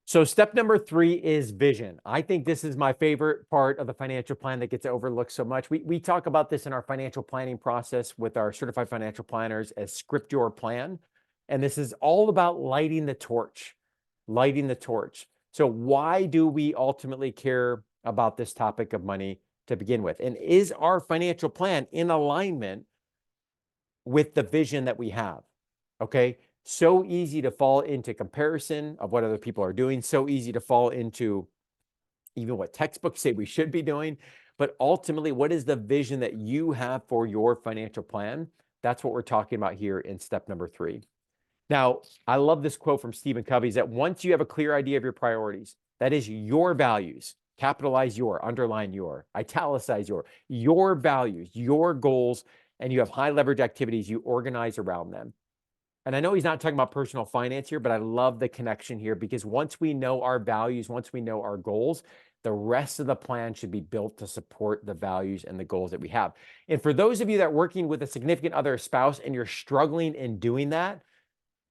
So step number 3 is vision. I think this is my favorite part of the financial plan that gets overlooked so much. We talk about this in our financial planning process with our certified financial planners as script your plan. And this is all about lighting the torch, lighting the torch. So why do we ultimately care about this topic of money to begin with? And is our financial plan in alignment with the vision that we have? Okay. So easy to fall into comparison of what other people are doing. So easy to fall into even what textbooks say we should be doing. But ultimately, what is the vision that you have for your financial plan? That's what we're talking about here in step number 3. Now, I love this quote from Stephen Covey, is that once you have a clear idea of your priorities, that is your values, capitalize your, underline your, italicize your values, your goals, and you have high leverage activities, you organize around them. And I know he's not talking about personal finance here, but I love the connection here, because once we know our values, once we know our goals, the rest of the plan should be built to support the values and the goals that we have. And for those of you that are working with a significant other, spouse, and you're struggling in doing that,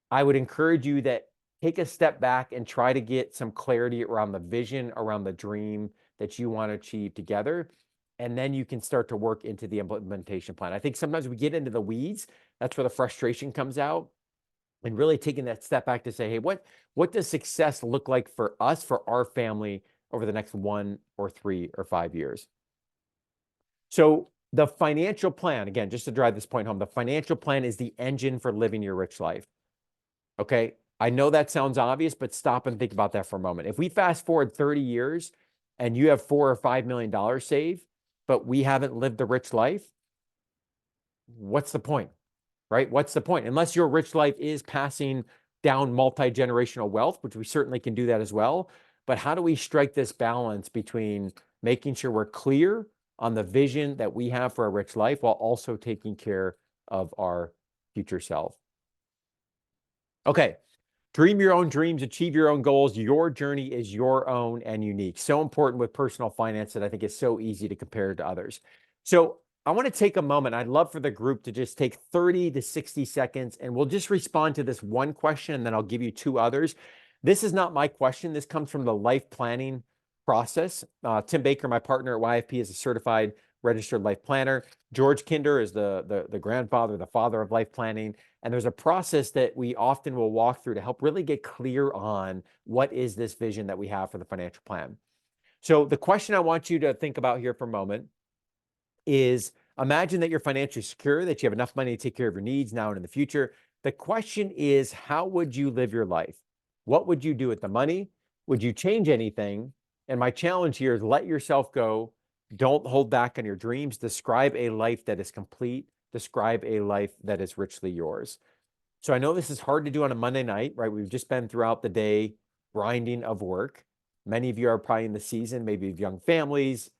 I would encourage you that take a step back and try to get some clarity around the vision, around the dream that you want to achieve together. And then you can start to work into the implementation plan. I think sometimes we get into the weeds. That's where the frustration comes out. And really taking that step back to say, hey, what does success look like for us, for our family over the next 1 or 3 or 5 years? So the financial plan, again, just to drive this point home, the financial plan is the engine for living your rich life. Okay. I know that sounds obvious, but stop and think about that for a moment. If we fast forward 30 years and you have $4 or $5 million saved, but we haven't lived a rich life, what's the point, right? What's the point? Unless your rich life is passing down multi-generational wealth, which we certainly can do that as well. But how do we strike this balance between making sure we're clear on the vision that we have for a rich life while also taking care of our future self? Okay. Dream your own dreams, achieve your own goals. Your journey is your own and unique. So important with personal finance that I think is so easy to compare to others. So I want to take a moment. I'd love for the group to just take 30 to 60 seconds and we'll just respond to this one question and then I'll give you two others. This is not my question. This comes from the life planning process. Tim Baker, my partner at YFP, is a certified registered life planner. George Kinder is the grandfather, the father of life planning. And there's a process that we often will walk through to help really get clear on what is this vision that we have for the financial plan. So the question I want you to think about here for a moment is, imagine that you're financially secure, that you have enough money to take care of your needs now and in the future. The question is, how would you live your life? What would you do with the money? Would you change anything? And my challenge here is let yourself go. Don't hold back on your dreams. Describe a life that is complete. Describe a life that is richly yours. So I know this is hard to do on a Monday night, right? We've just been throughout the day grinding of work. Many of you are probably in the season, maybe of young families.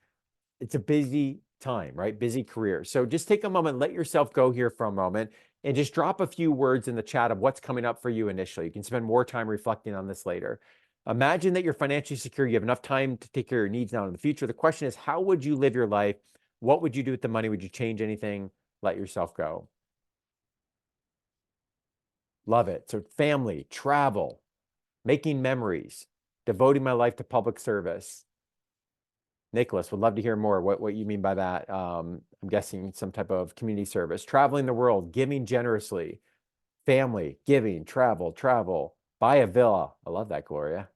It's a busy time, right? Busy career. So just take a moment, let yourself go here for a moment, and just drop a few words in the chat of what's coming up for you initially. You can spend more time reflecting on this later. Imagine that you're financially secure. You have enough time to take care of your needs now and in the future. The question is, how would you live your life? What would you do with the money? Would you change anything? Let yourself go. Love it. So family, travel, making memories, devoting my life to public service. Nicholas, would love to hear more what you mean by that. I'm guessing some type of community service, traveling the world, giving generously, family, giving, travel, buy a villa. I love that, Gloria.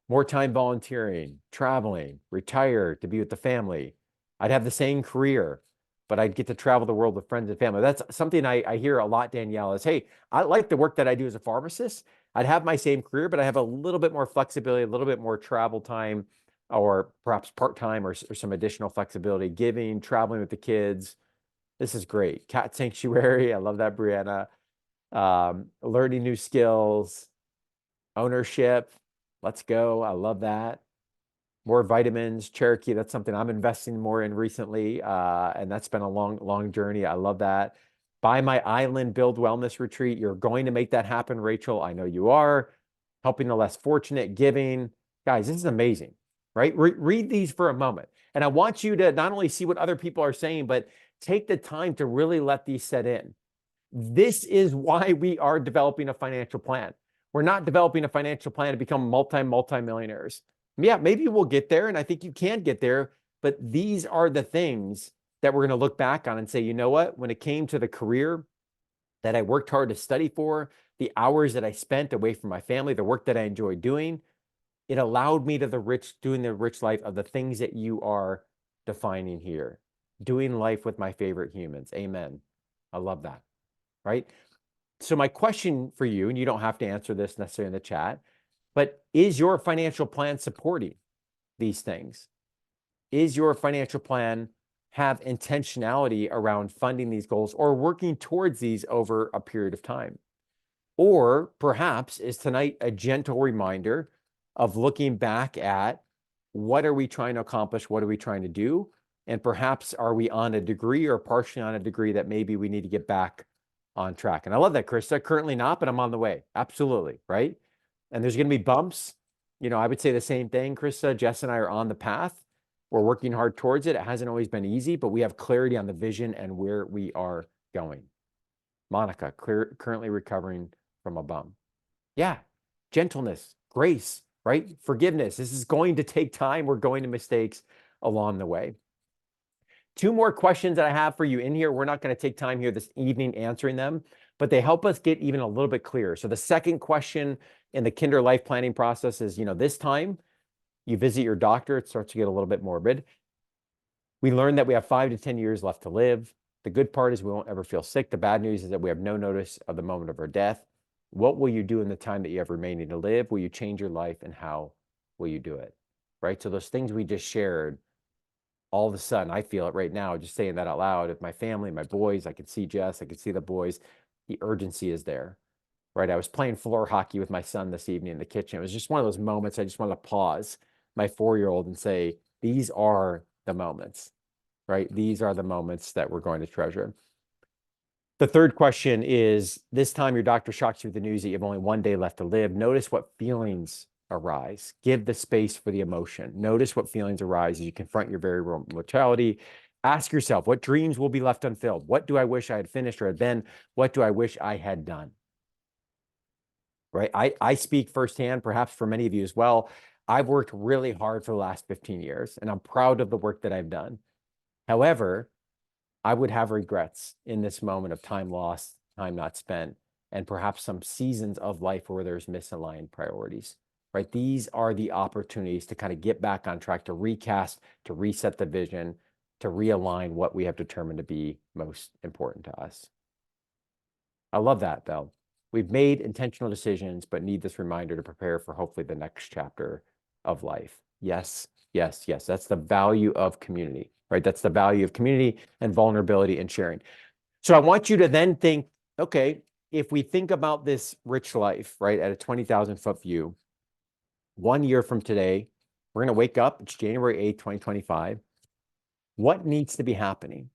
More time volunteering, traveling, retire to be with the family. I'd have the same career, but I'd get to travel the world with friends and family. That's something I hear a lot, Danielle, is, hey, I like the work that I do as a pharmacist. I'd have my same career, but I have a little bit more flexibility, a little bit more travel time, or perhaps part-time or some additional flexibility, giving, traveling with the kids. This is great. Cat sanctuary. I love that, Brianna. Learning new skills, ownership. Let's go. I love that. More vitamins, Cherokee. That's something I'm investing more in recently. And that's been a long journey. I love that. Buy my island, build wellness retreat. You're going to make that happen, Rachel. I know you are. Helping the less fortunate, giving. Guys, this is amazing, right? Read these for a moment. And I want you to not only see what other people are saying, but take the time to really let these set in. This is why we are developing a financial plan. We're not developing a financial plan to become multi-millionaires. Yeah, maybe we'll get there, and I think you can get there, but these are the things that we're going to look back on and say, you know what? When it came to the career that I worked hard to study for, the hours that I spent away from my family, the work that I enjoyed doing, it allowed me to doing the rich life of the things that you are defining here. Doing life with my favorite humans. Amen. I love that. Right? So my question for you, and you don't have to answer this necessarily in the chat, but is your financial plan supporting these things? Is your financial plan have intentionality around funding these goals or working towards these over a period of time? Or perhaps is tonight a gentle reminder of looking back at what are we trying to accomplish? What are we trying to do? And perhaps are we on a degree or partially on a degree that maybe we need to get back on track? And I love that, Krista. Currently not, but I'm on the way. Absolutely, right? And there's going to be bumps. You know, I would say the same thing, Krista. Jess and I are on the path. We're working hard towards it. It hasn't always been easy, but we have clarity on the vision and where we are going. Monica, currently recovering from a bump. Yeah, gentleness, grace, right? Forgiveness. This is going to take time. We're going to mistakes along the way. Two more questions that I have for you in here. We're not going to take time here this evening answering them, but they help us get even a little bit clearer. So the second question in the Kinder life planning process is, you know, this time you visit your doctor, it starts to get a little bit morbid. We learned that we have 5 to 10 years left to live. The good part is we won't ever feel sick. The bad news is that we have no notice of the moment of our death. What will you do in the time that you have remaining to live? Will you change your life, and how will you do it? Right? So those things we just shared, all of a sudden, I feel it right now, just saying that out loud. If my family, my boys, I could see Jess, I could see the boys, the urgency is there, right? I was playing floor hockey with my son this evening in the kitchen. It was just one of those moments I just wanted to pause my 4-year-old and say, these are the moments, right? These are the moments that we're going to treasure. The third question is, this time your doctor shocks you with the news that you have only 1 day left to live. Notice what feelings arise. Give the space for the emotion. Notice what feelings arise as you confront your very real mortality. Ask yourself, what dreams will be left unfilled? What do I wish I had finished or had been? What do I wish I had done? Right? I speak firsthand, perhaps for many of you as well. I've worked really hard for the last 15 years, and I'm proud of the work that I've done. However, I would have regrets in this moment of time lost, time not spent, and perhaps some seasons of life where there's misaligned priorities, right? These are the opportunities to kind of get back on track, to recast, to reset the vision, to realign what we have determined to be most important to us. I love that, though. We've made intentional decisions, but need this reminder to prepare for hopefully the next chapter of life. Yes, yes, yes. That's the value of community, right? That's the value of community and vulnerability and sharing. So I want you to then think, okay, if we think about this rich life, right, at a 20,000-foot view, 1 year from today, we're going to wake up. It's January 8th, 2025. What needs to be happening?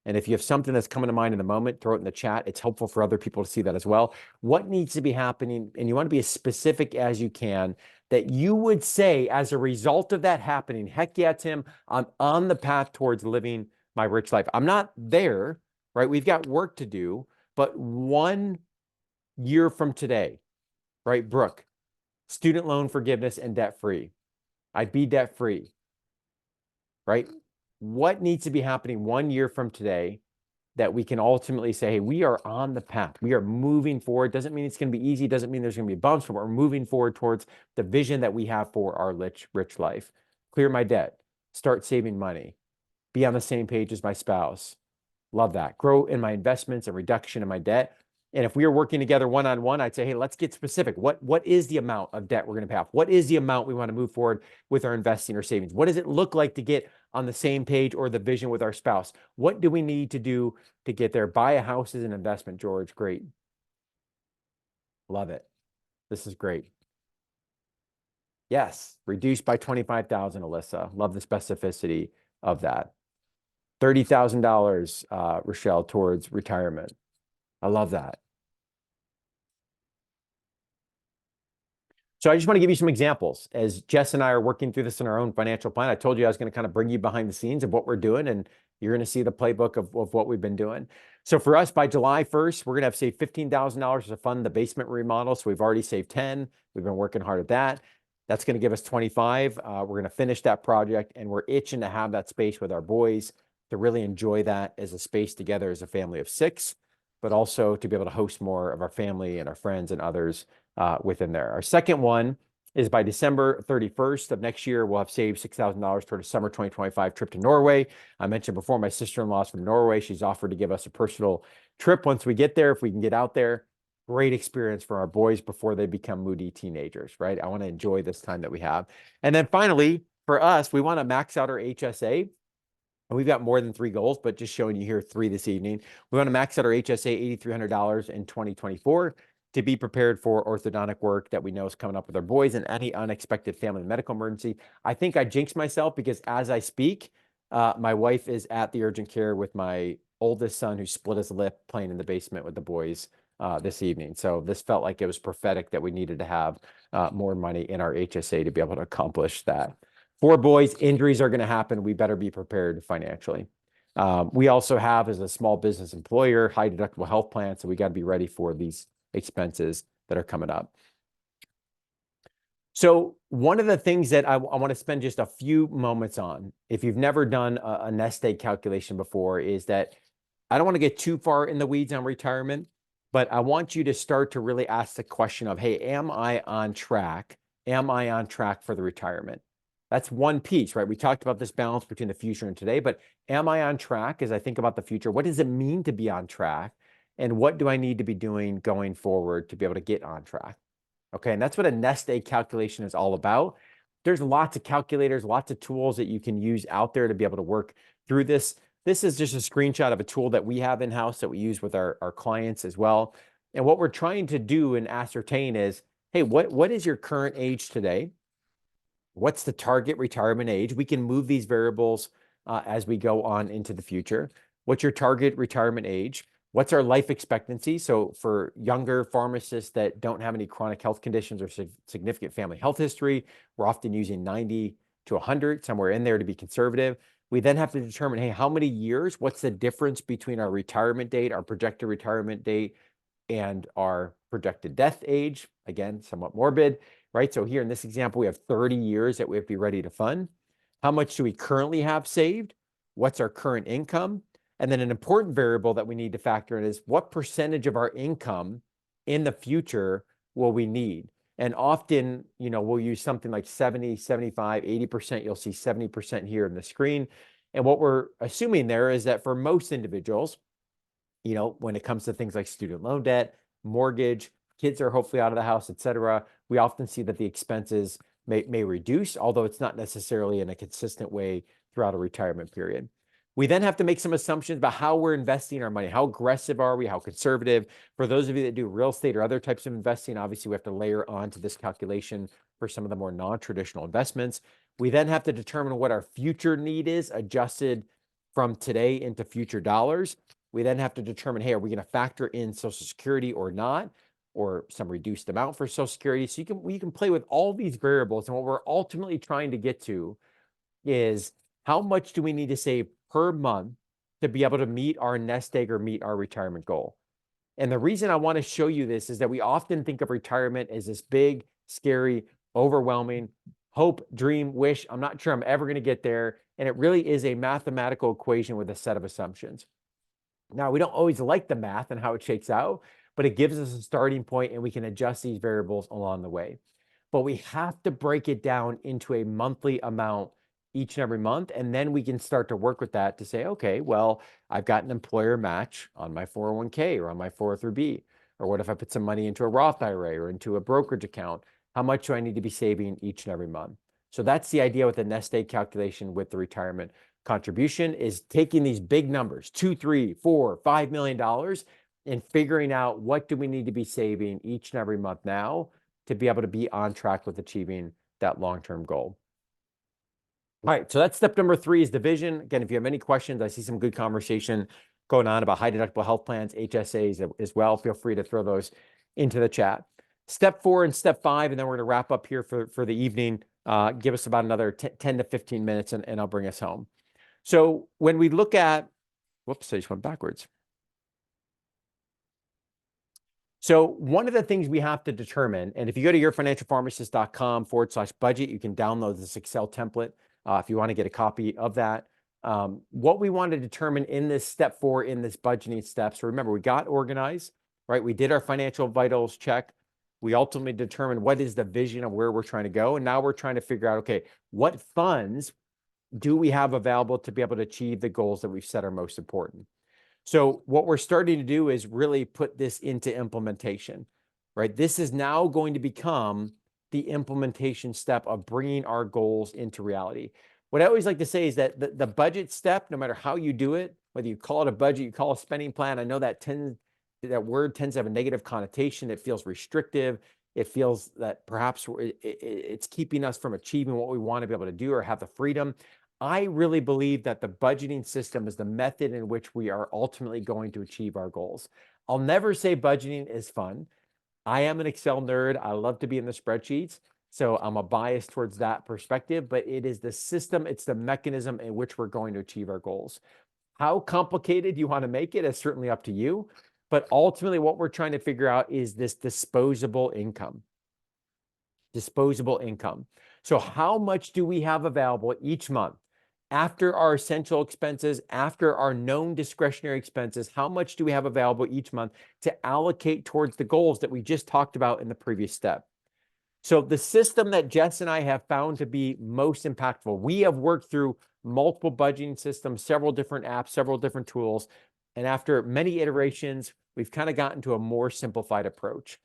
And if you have something that's coming to mind in the moment, throw it in the chat. It's helpful for other people to see that as well. What needs to be happening? And you want to be as specific as you can, that you would say, as a result of that happening, heck yeah, Tim, I'm on the path towards living my rich life. I'm not there, right? We've got work to do, but 1 year from today, right, Brooke, student loan forgiveness and debt-free. I'd be debt-free, right? What needs to be happening 1 year from today that we can ultimately say, hey, we are on the path. We are moving forward. Doesn't mean it's going to be easy. Doesn't mean there's going to be bumps, but we're moving forward towards the vision that we have for our rich life. Clear my debt. Start saving money. Be on the same page as my spouse. Love that. Grow in my investments and reduction in my debt. And if we are working together one-on-one, I'd say, hey, let's get specific. What is the amount of debt we're going to pay off? What is the amount we want to move forward with our investing or savings? What does it look like to get on the same page or the vision with our spouse? What do we need to do to get there? Buy a house as an investment, George. Great. Love it. This is great. Yes. Reduced by 25,000, Alyssa. Love the specificity of that. $30,000, Rochelle, towards retirement. I love that. So I just want to give you some examples. As Jess and I are working through this in our own financial plan, I told you I was going to kind of bring you behind the scenes of what we're doing, and you're going to see the playbook of what we've been doing. So for us, by July 1st, we're going to have saved $15,000 to fund the basement remodel. So we've already saved 10. We've been working hard at that. That's going to give us 25. We're going to finish that project, and we're itching to have that space with our boys to really enjoy that as a space together as a family of 6, but also to be able to host more of our family and our friends and others within there. Our second one is by December 31st of next year, we'll have saved $6,000 toward a summer 2025 trip to Norway. I mentioned before, my sister-in-law's from Norway. She's offered to give us a personal trip once we get there, if we can get out there. Great experience for our boys before they become moody teenagers, right? I want to enjoy this time that we have. And then finally, for us, we want to max out our HSA. And we've got more than 3 goals, but just showing you here 3 this evening. We want to max out our HSA $8,300 in 2024 to be prepared for orthodontic work that we know is coming up with our boys and any unexpected family medical emergency. I think I jinxed myself because as I speak, my wife is at the urgent care with my oldest son who split his lip playing in the basement with the boys this evening. So this felt like it was prophetic that we needed to have more money in our HSA to be able to accomplish that. For boys, injuries are going to happen. We better be prepared financially. We also have, as a small business employer, high deductible health plan, so we got to be ready for these expenses that are coming up. So one of the things that I want to spend just a few moments on, if you've never done a nest egg calculation before, is that I don't want to get too far in the weeds on retirement, but I want you to start to really ask the question of, hey, am I on track? Am I on track for the retirement? That's one piece, right? We talked about this balance between the future and today, but am I on track as I think about the future? What does it mean to be on track? and what do I need to be doing going forward to be able to get on track? Okay, and that's what a nest egg calculation is all about. There's lots of calculators, lots of tools that you can use out there to be able to work through this. This is just a screenshot of a tool that we have in-house that we use with our clients as well. And what we're trying to do and ascertain is, hey, what is your current age today? What's the target retirement age? We can move these variables as we go on into the future. What's your target retirement age? What's our life expectancy? So for younger pharmacists that don't have any chronic health conditions or significant family health history, we're often using 90 to 100, somewhere in there to be conservative. We then have to determine, hey, how many years? What's the difference between our retirement date, our projected retirement date, and our projected death age? Again, somewhat morbid, right? So here in this example, we have 30 years that we have to be ready to fund. How much do we currently have saved? What's our current income? And then an important variable that we need to factor in is what percentage of our income in the future will we need? And often, we'll use something like 70, 75, 80%. You'll see 70% here in the screen. And what we're assuming there is that for most individuals, when it comes to things like student loan debt, mortgage, kids are hopefully out of the house, et cetera, we often see that the expenses may reduce, although it's not necessarily in a consistent way throughout a retirement period. We then have to make some assumptions about how we're investing our money. How aggressive are we? How conservative? For those of you that do real estate or other types of investing, obviously we have to layer onto this calculation for some of the more non-traditional investments. We then have to determine what our future need is, adjusted from today into future dollars. We then have to determine, hey, are we going to factor in Social Security or not, or some reduced amount for Social Security? So you can play with all these variables. And what we're ultimately trying to get to is, how much do we need to save per month to be able to meet our nest egg or meet our retirement goal? And the reason I want to show you this is that we often think of retirement as this big, scary, overwhelming hope, dream, wish. I'm not sure I'm ever going to get there. And it really is a mathematical equation with a set of assumptions. Now, we don't always like the math and how it shakes out, but it gives us a starting point and we can adjust these variables along the way. But we have to break it down into a monthly amount each and every month. And then we can start to work with that to say, okay, well, I've got an employer match on my 401k or on my 403b. Or what if I put some money into a Roth IRA or into a brokerage account? How much do I need to be saving each and every month? So that's the idea with the nest egg calculation with the retirement contribution, is taking these big numbers, $2, $3, $4, $5 million, and figuring out what do we need to be saving each and every month now to be able to be on track with achieving that long-term goal. All right, so that's step number 3, is the vision. Again, if you have any questions, I see some good conversation going on about high deductible health plans, HSAs as well. Feel free to throw those into the chat. Step 4 and step 5, and then we're going to wrap up here for the evening. Give us about another 10 to 15 minutes, and I'll bring us home. So when we look at, whoops, I just went backwards. So one of the things we have to determine, and if you go to yourfinancialpharmacist.com/budget, you can download this Excel template if you want to get a copy of that. What we want to determine in this step 4, in this budgeting step. So remember, we got organized, right? We did our financial vitals check. We ultimately determined what is the vision of where we're trying to go. And now we're trying to figure out, okay, what funds do we have available to be able to achieve the goals that we've set are most important? So what we're starting to do is really put this into implementation, right? This is now going to become the implementation step of bringing our goals into reality. What I always like to say is that the budget step, no matter how you do it, whether you call it a budget, you call it a spending plan, I know that word tends to have a negative connotation. It feels restrictive. It feels that perhaps it's keeping us from achieving what we want to be able to do or have the freedom. I really believe that the budgeting system is the method in which we are ultimately going to achieve our goals. I'll never say budgeting is fun. I am an Excel nerd. I love to be in the spreadsheets. So I'm a bias towards that perspective, but it is the system, it's the mechanism in which we're going to achieve our goals. How complicated you want to make it is certainly up to you. But ultimately, what we're trying to figure out is this disposable income. Disposable income. So how much do we have available each month? After our essential expenses, after our known discretionary expenses, how much do we have available each month to allocate towards the goals that we just talked about in the previous step? So the system that Jess and I have found to be most impactful, we have worked through multiple budgeting systems, several different apps, several different tools, And after many iterations, we've kind of gotten to a more simplified approach.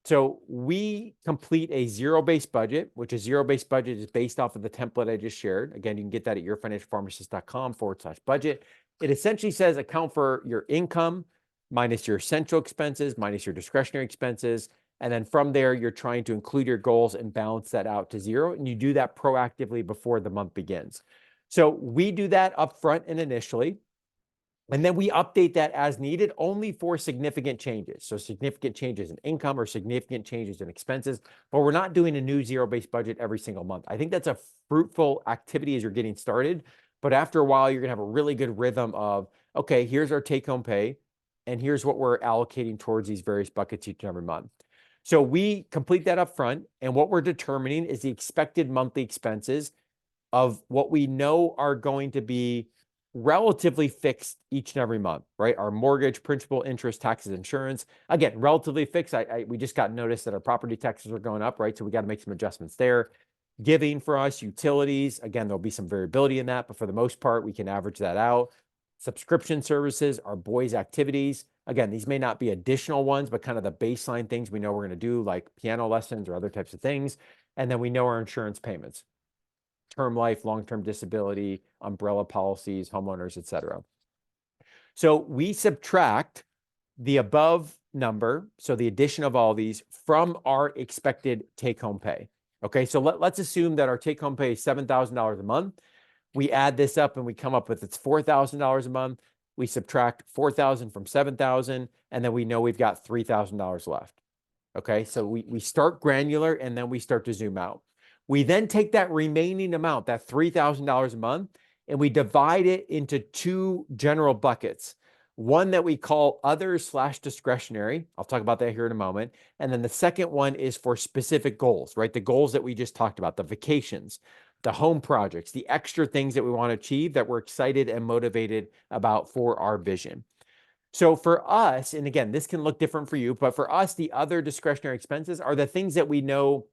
So we complete a zero-based budget, which a zero-based budget is based off of the template I just shared. Again, you can get that at yourfinancialpharmacist.com/budget. It essentially says account for your income minus your essential expenses, minus your discretionary expenses. And then from there, you're trying to include your goals and balance that out to zero. And you do that proactively before the month begins. So we do that upfront and initially. And then we update that as needed only for significant changes. So significant changes in income or significant changes in expenses, but we're not doing a new zero-based budget every single month. I think that's a fruitful activity as you're getting started. But after a while, you're going to have a really good rhythm of, okay, here's our take-home pay, and here's what we're allocating towards these various buckets each and every month. So we complete that up front, and what we're determining is the expected monthly expenses of what we know are going to be relatively fixed each and every month, right? Our mortgage, principal, interest, taxes, insurance. Again, relatively fixed. We just got notice that our property taxes are going up, right? So we got to make some adjustments there. Giving for us, utilities. Again, there'll be some variability in that, but for the most part, we can average that out. Subscription services, our boys' activities. Again, these may not be additional ones, but kind of the baseline things we know we're going to do, like piano lessons or other types of things. And then we know our insurance payments. Term life, long-term disability, umbrella policies, homeowners, et cetera. So we subtract the above number, so the addition of all these, from our expected take-home pay. Okay, so let's assume that our take-home pay is $7,000 a month. We add this up and we come up with it's $4,000 a month. We subtract $4,000 from $7,000, and then we know we've got $3,000 left. Okay, so we start granular and then we start to zoom out. We then take that remaining amount, that $3,000 a month, and we divide it into two general buckets. One that we call other/discretionary. I'll talk about that here in a moment. And then the second one is for specific goals, right? The goals that we just talked about, the vacations, the home projects, the extra things that we want to achieve that we're excited and motivated about for our vision. So for us, and again, this can look different for you, but for us, the other discretionary expenses are the things that we know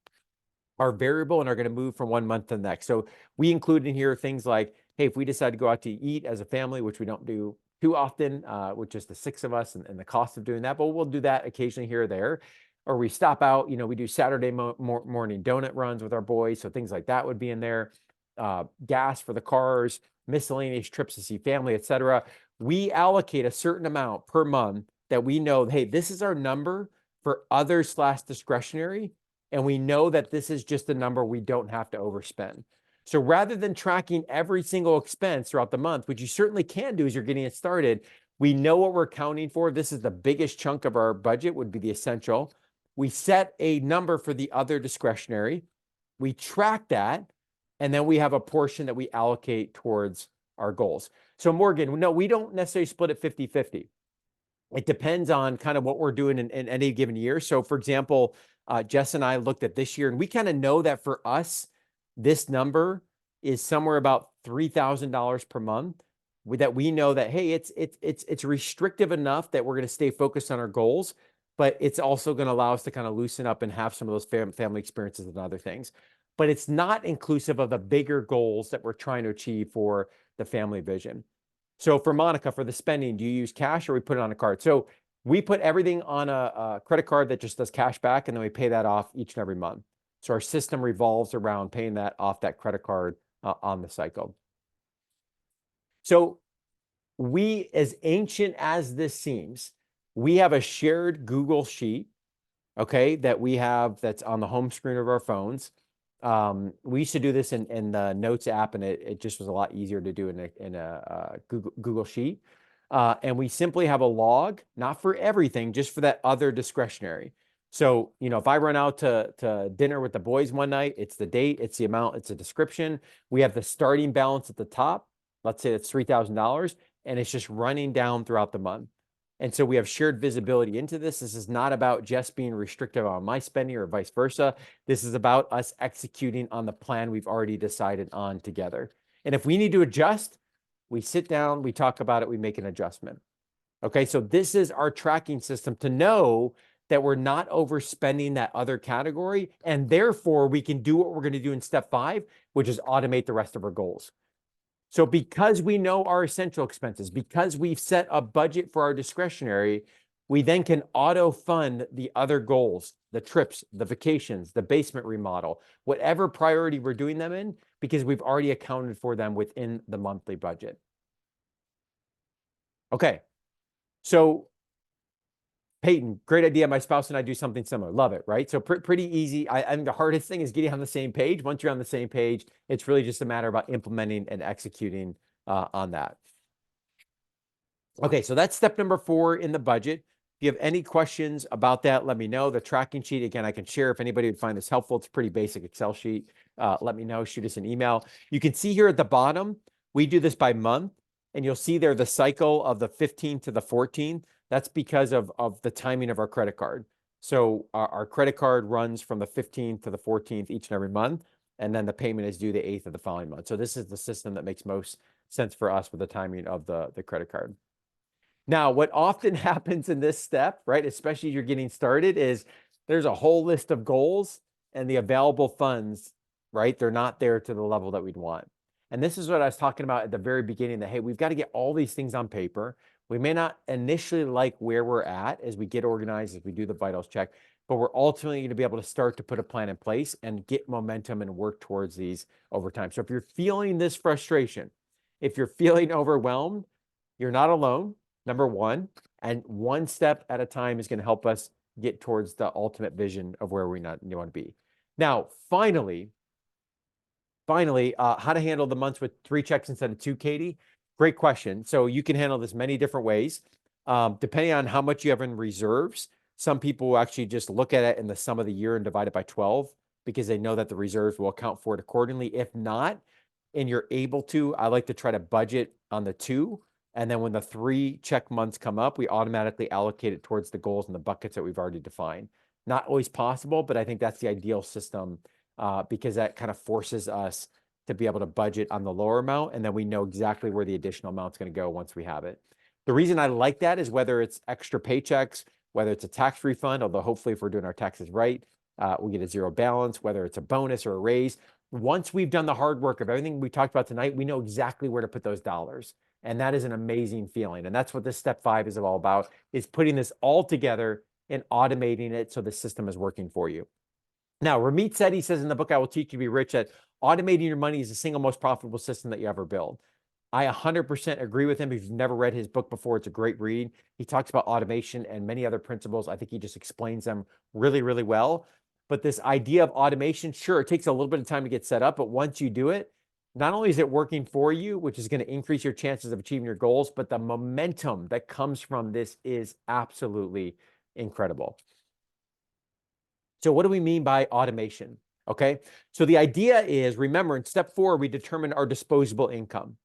are variable and are going to move from one month to the next. So we include in here things like, hey, if we decide to go out to eat as a family, which we don't do too often, with just the 6 of us and the cost of doing that, but we'll do that occasionally here or there. Or we stop out, we do Saturday morning donut runs with our boys. So things like that would be in there. Gas for the cars, miscellaneous trips to see family, et cetera. We allocate a certain amount per month that we know, hey, this is our number for other/discretionary. And we know that this is just a number we don't have to overspend. So rather than tracking every single expense throughout the month, which you certainly can do as you're getting it started, we know what we're accounting for. This is the biggest chunk of our budget, would be the essential. We set a number for the other discretionary. We track that, and then we have a portion that we allocate towards our goals. So Morgan, no, we don't necessarily split it 50-50. It depends on kind of what we're doing in any given year. So for example, Jess and I looked at this year, and we kind of know that for us, this number is somewhere about $3,000 per month. That we know that, hey, it's restrictive enough that we're going to stay focused on our goals, but it's also going to allow us to kind of loosen up and have some of those family experiences and other things. But it's not inclusive of the bigger goals that we're trying to achieve for the family vision. So for Monica, for the spending, do you use cash or we put it on a card? So we put everything on a credit card that just does cash back, and then we pay that off each and every month. So our system revolves around paying that off that credit card on the cycle. So we, as ancient as this seems, we have a shared Google Sheet, okay, that we have that's on the home screen of our phones. We used to do this in the Notes app, and it just was a lot easier to do in a Google Sheet. And we simply have a log, not for everything, just for that other discretionary. So, if I run out to dinner with the boys one night, it's the date, it's the amount, it's a description. We have the starting balance at the top. Let's say it's $3,000, and it's just running down throughout the month. And so we have shared visibility into this. This is not about just being restrictive on my spending or vice versa. This is about us executing on the plan we've already decided on together. And if we need to adjust, we sit down, we talk about it, we make an adjustment. Okay, so this is our tracking system to know that we're not overspending that other category, and therefore we can do what we're going to do in step 5, which is automate the rest of our goals. So because we know our essential expenses, because we've set a budget for our discretionary, we then can auto fund the other goals, the trips, the vacations, the basement remodel, whatever priority we're doing them in, because we've already accounted for them within the monthly budget. Okay, so Peyton, great idea. My spouse and I do something similar. Love it, right? So pretty easy. I think the hardest thing is getting on the same page. Once you're on the same page, it's really just a matter about implementing and executing on that. Okay, so that's step number 4 in the budget. If you have any questions about that, let me know. The tracking sheet, again, I can share if anybody would find this helpful. It's a pretty basic Excel sheet. Let me know, shoot us an email. You can see here at the bottom, we do this by month, and you'll see there the cycle of the 15th to the 14th. That's because of the timing of our credit card. So our credit card runs from the 15th to the 14th each and every month, and then the payment is due the 8th of the following month. So this is the system that makes most sense for us with the timing of the credit card. Now, what often happens in this step, right, especially as you're getting started, is there's a whole list of goals and the available funds, right? They're not there to the level that we'd want. And this is what I was talking about at the very beginning, that, hey, we've got to get all these things on paper. We may not initially like where we're at as we get organized, as we do the vitals check, but we're ultimately going to be able to start to put a plan in place and get momentum and work towards these over time. So if you're feeling this frustration, if you're feeling overwhelmed, you're not alone. Number one, and one step at a time is going to help us get towards the ultimate vision of where we want to be. Now, finally, how to handle the months with 3 checks instead of 2, Katie? Great question. So you can handle this many different ways, depending on how much you have in reserves. Some people will actually just look at it in the sum of the year and divide it by 12 because they know that the reserves will account for it accordingly. If not, and you're able to, I like to try to budget on the 2. And then when the 3 check months come up, we automatically allocate it towards the goals and the buckets that we've already defined. Not always possible, but I think that's the ideal system because that kind of forces us to be able to budget on the lower amount. And then we know exactly where the additional amount's going to go once we have it. The reason I like that is whether it's extra paychecks, whether it's a tax refund, although hopefully if we're doing our taxes right, we get a 0 balance, whether it's a bonus or a raise. Once we've done the hard work of everything we talked about tonight, we know exactly where to put those dollars. And that is an amazing feeling. And that's what this step 5 is all about, is putting this all together and automating it so the system is working for you. Now, Ramit Sethi says in the book, I Will Teach You to Be Rich, that automating your money is the single most profitable system that you ever build. I 100% agree with him. If you've never read his book before, it's a great read. He talks about automation and many other principles. I think he just explains them really, really well. But this idea of automation, sure, it takes a little bit of time to get set up, but once you do it, not only is it working for you, which is going to increase your chances of achieving your goals, but the momentum that comes from this is absolutely incredible. So what do we mean by automation? Okay, so the idea is, remember, in step 4, we determine our disposable income,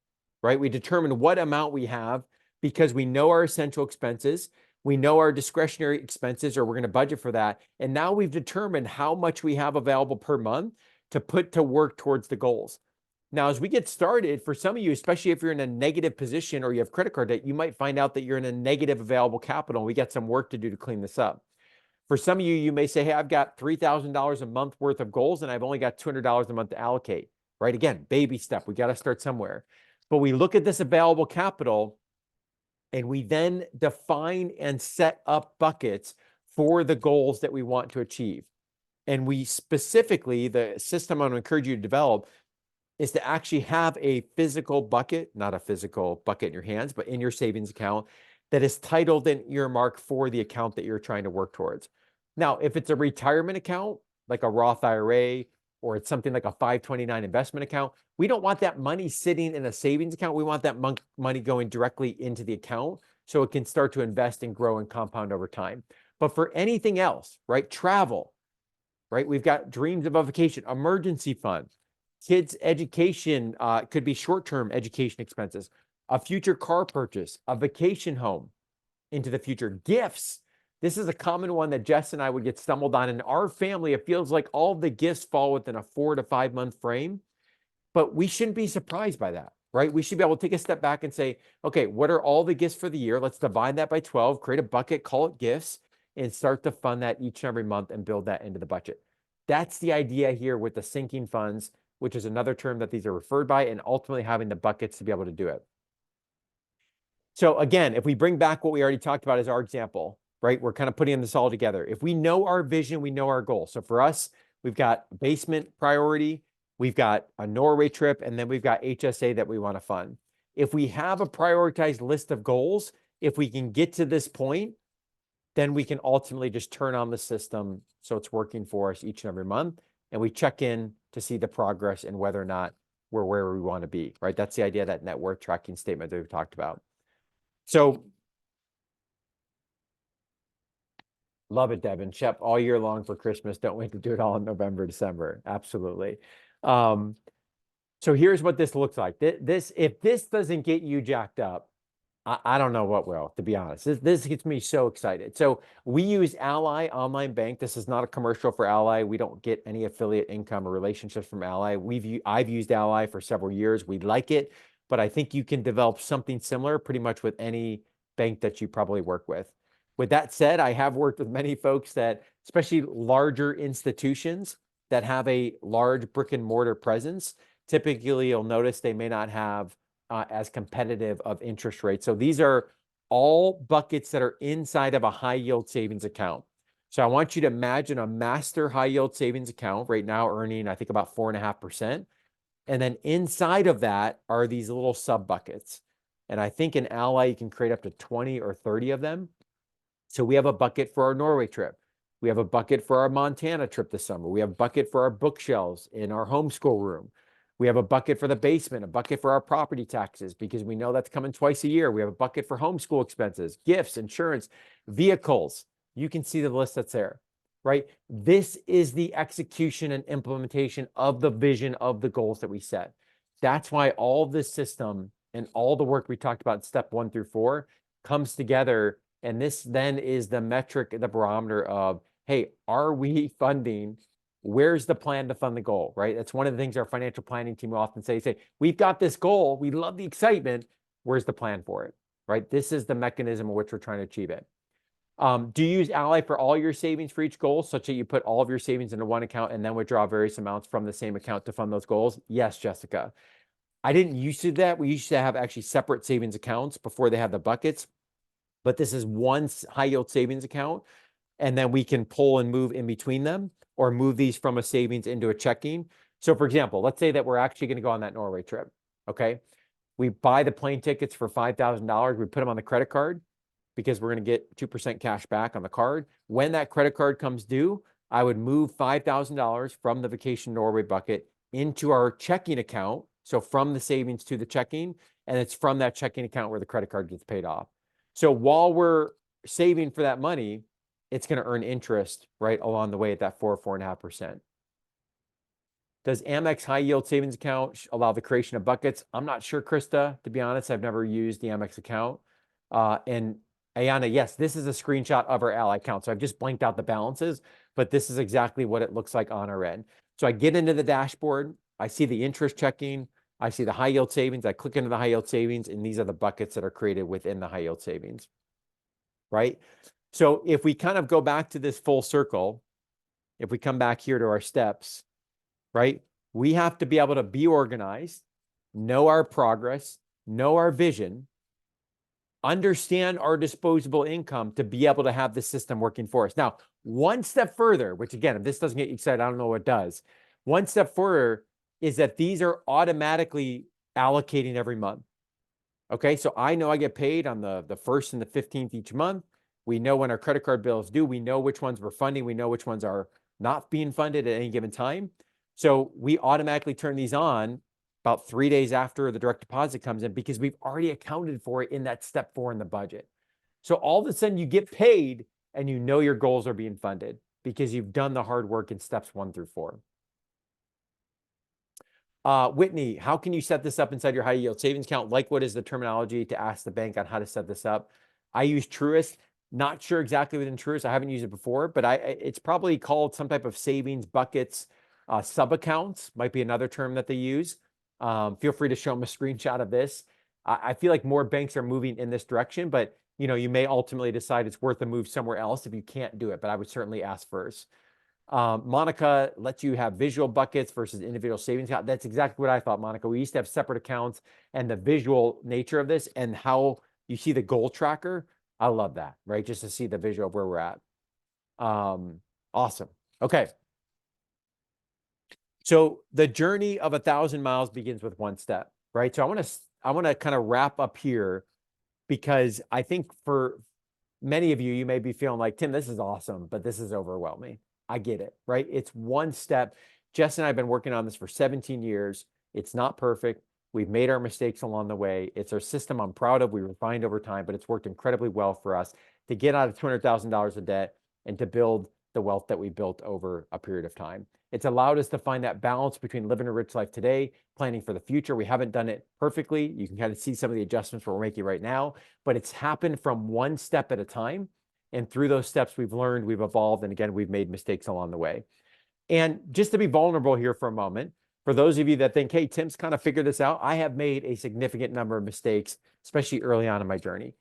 right? We determine what amount we have because we know our essential expenses, we know our discretionary expenses, or we're going to budget for that. And now we've determined how much we have available per month to put to work towards the goals. Now, as we get started, for some of you, especially if you're in a negative position or you have credit card debt, you might find out that you're in a negative available capital, and we got some work to do to clean this up. For some of you, you may say, hey, I've got $3,000 a month worth of goals, and I've only got $200 a month to allocate, right? Again, baby step. We got to start somewhere. But we look at this available capital, and we then define and set up buckets for the goals that we want to achieve. And we specifically, the system I'm going to encourage you to develop is to actually have a physical bucket, not a physical bucket in your hands, but in your savings account that is titled and earmarked for the account that you're trying to work towards. Now, if it's a retirement account, like a Roth IRA, or it's something like a 529 investment account, we don't want that money sitting in a savings account. We want that money going directly into the account so it can start to invest and grow and compound over time. But for anything else, right, travel, right, we've got dreams of a vacation, emergency fund, kids' education, could be short-term education expenses, a future car purchase, a vacation home into the future, gifts. This is a common one that Jess and I would get stumbled on. In our family, it feels like all the gifts fall within a 4 to 5 month frame, but we shouldn't be surprised by that, right? We should be able to take a step back and say, okay, what are all the gifts for the year? Let's divide that by 12, create a bucket, call it gifts, and start to fund that each and every month and build that into the budget. That's the idea here with the sinking funds which is another term that these are referred by, and ultimately having the buckets to be able to do it. So again, if we bring back what we already talked about as our example, right? We're kind of putting this all together. If we know our vision, we know our goal. So for us, we've got basement priority, we've got a Norway trip, and then we've got HSA that we want to fund. If we have a prioritized list of goals, if we can get to this point, then we can ultimately just turn on the system so it's working for us each and every month. And we check in to see the progress and whether or not we're where we want to be, right? That's the idea of that net worth tracking statement that we've talked about. So love it, Devin. Shep, all year long for Christmas. Don't wait to do it all in November, December. Absolutely. So here's what this looks like. If this doesn't get you jacked up, I don't know what will, to be honest. This gets me so excited. So we use Ally Online Bank. This is not a commercial for Ally. We don't get any affiliate income or relationships from Ally. I've used Ally for several years. We like it, but I think you can develop something similar pretty much with any bank that you probably work with. With that said, I have worked with many folks that, especially larger institutions that have a large brick and mortar presence. Typically, you'll notice they may not have as competitive of interest rates. So these are all buckets that are inside of a high yield savings account. So I want you to imagine a master high yield savings account right now earning, I think, about 4.5%. And then inside of that are these little sub buckets. And I think in Ally, you can create up to 20 or 30 of them. So we have a bucket for our Norway trip. We have a bucket for our Montana trip this summer. We have a bucket for our bookshelves in our homeschool room. We have a bucket for the basement, a bucket for our property taxes, because we know that's coming twice a year. We have a bucket for homeschool expenses, gifts, insurance, vehicles. You can see the list that's there, right? This is the execution and implementation of the vision of the goals that we set. That's why all this system and all the work we talked about in step 1 through 4 comes together. And this then is the metric, the barometer of, hey, are we funding? Where's the plan to fund the goal, right? That's one of the things our financial planning team will often say, we've got this goal. We love the excitement. Where's the plan for it, right? This is the mechanism in which we're trying to achieve it. Do you use Ally for all your savings for each goal, such that you put all of your savings into one account and then withdraw various amounts from the same account to fund those goals? Yes, Jessica. I didn't used to do that. We used to have actually separate savings accounts before they had the buckets, but this is one high yield savings account. And then we can pull and move in between them or move these from a savings into a checking. So for example, let's say that we're actually going to go on that Norway trip. Okay. We buy the plane tickets for $5,000. We put them on the credit card because we're going to get 2% cash back on the card. When that credit card comes due, I would move $5,000 from the Vacation Norway bucket into our checking account. So from the savings to the checking, and it's from that checking account where the credit card gets paid off. So while we're saving for that money, it's going to earn interest right along the way at that 4.5%. Does Amex high yield savings account allow the creation of buckets? I'm not sure, Krista, to be honest. I've never used the Amex account. And Ayana, yes, this is a screenshot of our Ally account. So I've just blanked out the balances, but this is exactly what it looks like on our end. So I get into the dashboard. I see the interest checking. I see the high yield savings. I click into the high yield savings, and these are the buckets that are created within the high yield savings, right? So if we kind of go back to this full circle, if we come back here to our steps, right? We have to be able to be organized, know our progress, know our vision, understand our disposable income to be able to have the system working for us. Now, one step further, which again, if this doesn't get you excited, I don't know what does. One step further is that these are automatically allocating every month. Okay, so I know I get paid on the 1st and the 15th each month. We know when our credit card bill is due. We know which ones we're funding. We know which ones are not being funded at any given time. So we automatically turn these on about 3 days after the direct deposit comes in because we've already accounted for it in that step 4 in the budget. So all of a sudden you get paid and you know your goals are being funded because you've done the hard work in steps 1 through 4. Whitney, how can you set this up inside your high yield savings account? Like, what is the terminology to ask the bank on how to set this up? I use Truist. Not sure exactly within Truist. I haven't used it before, but it's probably called some type of savings buckets. Sub accounts might be another term that they use. Feel free to show them a screenshot of this. I feel like more banks are moving in this direction, but you may ultimately decide it's worth a move somewhere else if you can't do it. But I would certainly ask first. Monica lets you have visual buckets versus individual savings account. That's exactly what I thought, Monica. We used to have separate accounts, and the visual nature of this and how you see the goal tracker. I love that, right? Just to see the visual of where we're at. Awesome. Okay. So the journey of 1,000 miles begins with one step, right? So I want to kind of wrap up here, because I think for many of you, you may be feeling like, Tim, this is awesome, but this is overwhelming. I get it, right? It's one step. Jess and I have been working on this for 17 years. It's not perfect. We've made our mistakes along the way. It's our system I'm proud of. We refined over time, but it's worked incredibly well for us to get out of $200,000 of debt and to build the wealth that we built over a period of time. It's allowed us to find that balance between living a rich life today, planning for the future. We haven't done it perfectly. You can kind of see some of the adjustments we're making right now, but it's happened from one step at a time. And through those steps, we've learned, we've evolved, and again, we've made mistakes along the way. And just to be vulnerable here for a moment, for those of you that think, hey, Tim's kind of figured this out, I have made a significant number of mistakes, especially early on in my journey.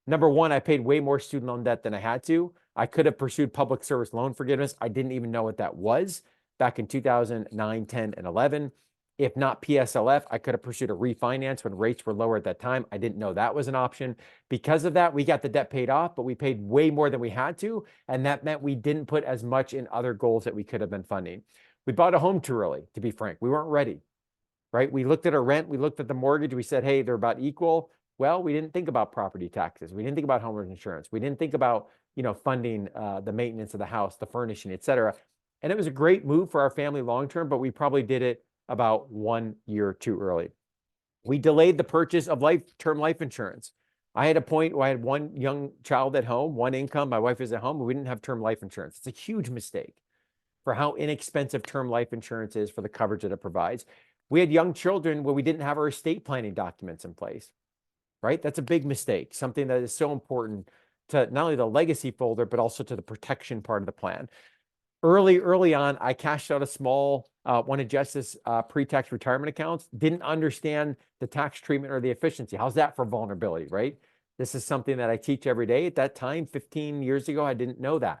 Number one, I paid way more student loan debt than I had to. I could have pursued public service loan forgiveness. I didn't even know what that was back in 2009, 10, and 11. If not PSLF, I could have pursued a refinance when rates were lower at that time. I didn't know that was an option. Because of that, we got the debt paid off, but we paid way more than we had to. And that meant we didn't put as much in other goals that we could have been funding. We bought a home too early, to be frank. We weren't ready, right? We looked at our rent. We looked at the mortgage. We said, hey, they're about equal. Well, we didn't think about property taxes. We didn't think about homeowners insurance. We didn't think about, funding the maintenance of the house, the furnishing, et cetera. And it was a great move for our family long-term, but we probably did it about 1 year too early. We delayed the purchase of term life insurance. I had a point where I had one young child at home, one income. My wife is at home, but we didn't have term life insurance. It's a huge mistake for how inexpensive term life insurance is for the coverage that it provides. We had young children where we didn't have our estate planning documents in place, right? That's a big mistake, something that is so important to not only the legacy folder, but also to the protection part of the plan. Early on, I cashed out a small one of Jess's pre-tax retirement accounts, didn't understand the tax treatment or the efficiency. How's that for vulnerability, right? This is something that I teach every day. At that time, 15 years ago, I didn't know that.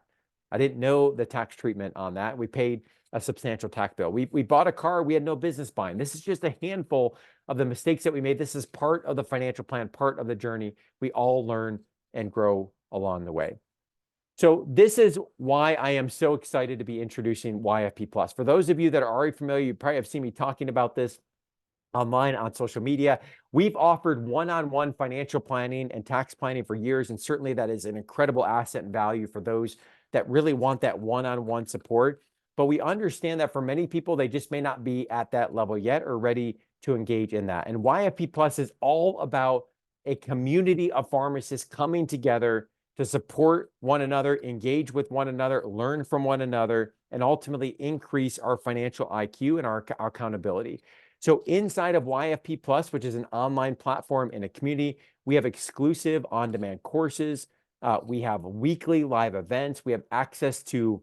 I didn't know the tax treatment on that. We paid a substantial tax bill. We bought a car we had no business buying. This is just a handful of the mistakes that we made. This is part of the financial plan, part of the journey. We all learn and grow along the way. So this is why I am so excited to be introducing YFP Plus. For those of you that are already familiar, you probably have seen me talking about this online on social media. We've offered one-on-one financial planning and tax planning for years, and certainly that is an incredible asset and value for those that really want that one-on-one support. But we understand that for many people, they just may not be at that level yet or ready to engage in that. And YFP Plus is all about a community of pharmacists coming together to support one another, engage with one another, learn from one another, and ultimately increase our financial IQ and our accountability. So inside of YFP Plus, which is an online platform in a community, we have exclusive on-demand courses. We have weekly live events. We have access to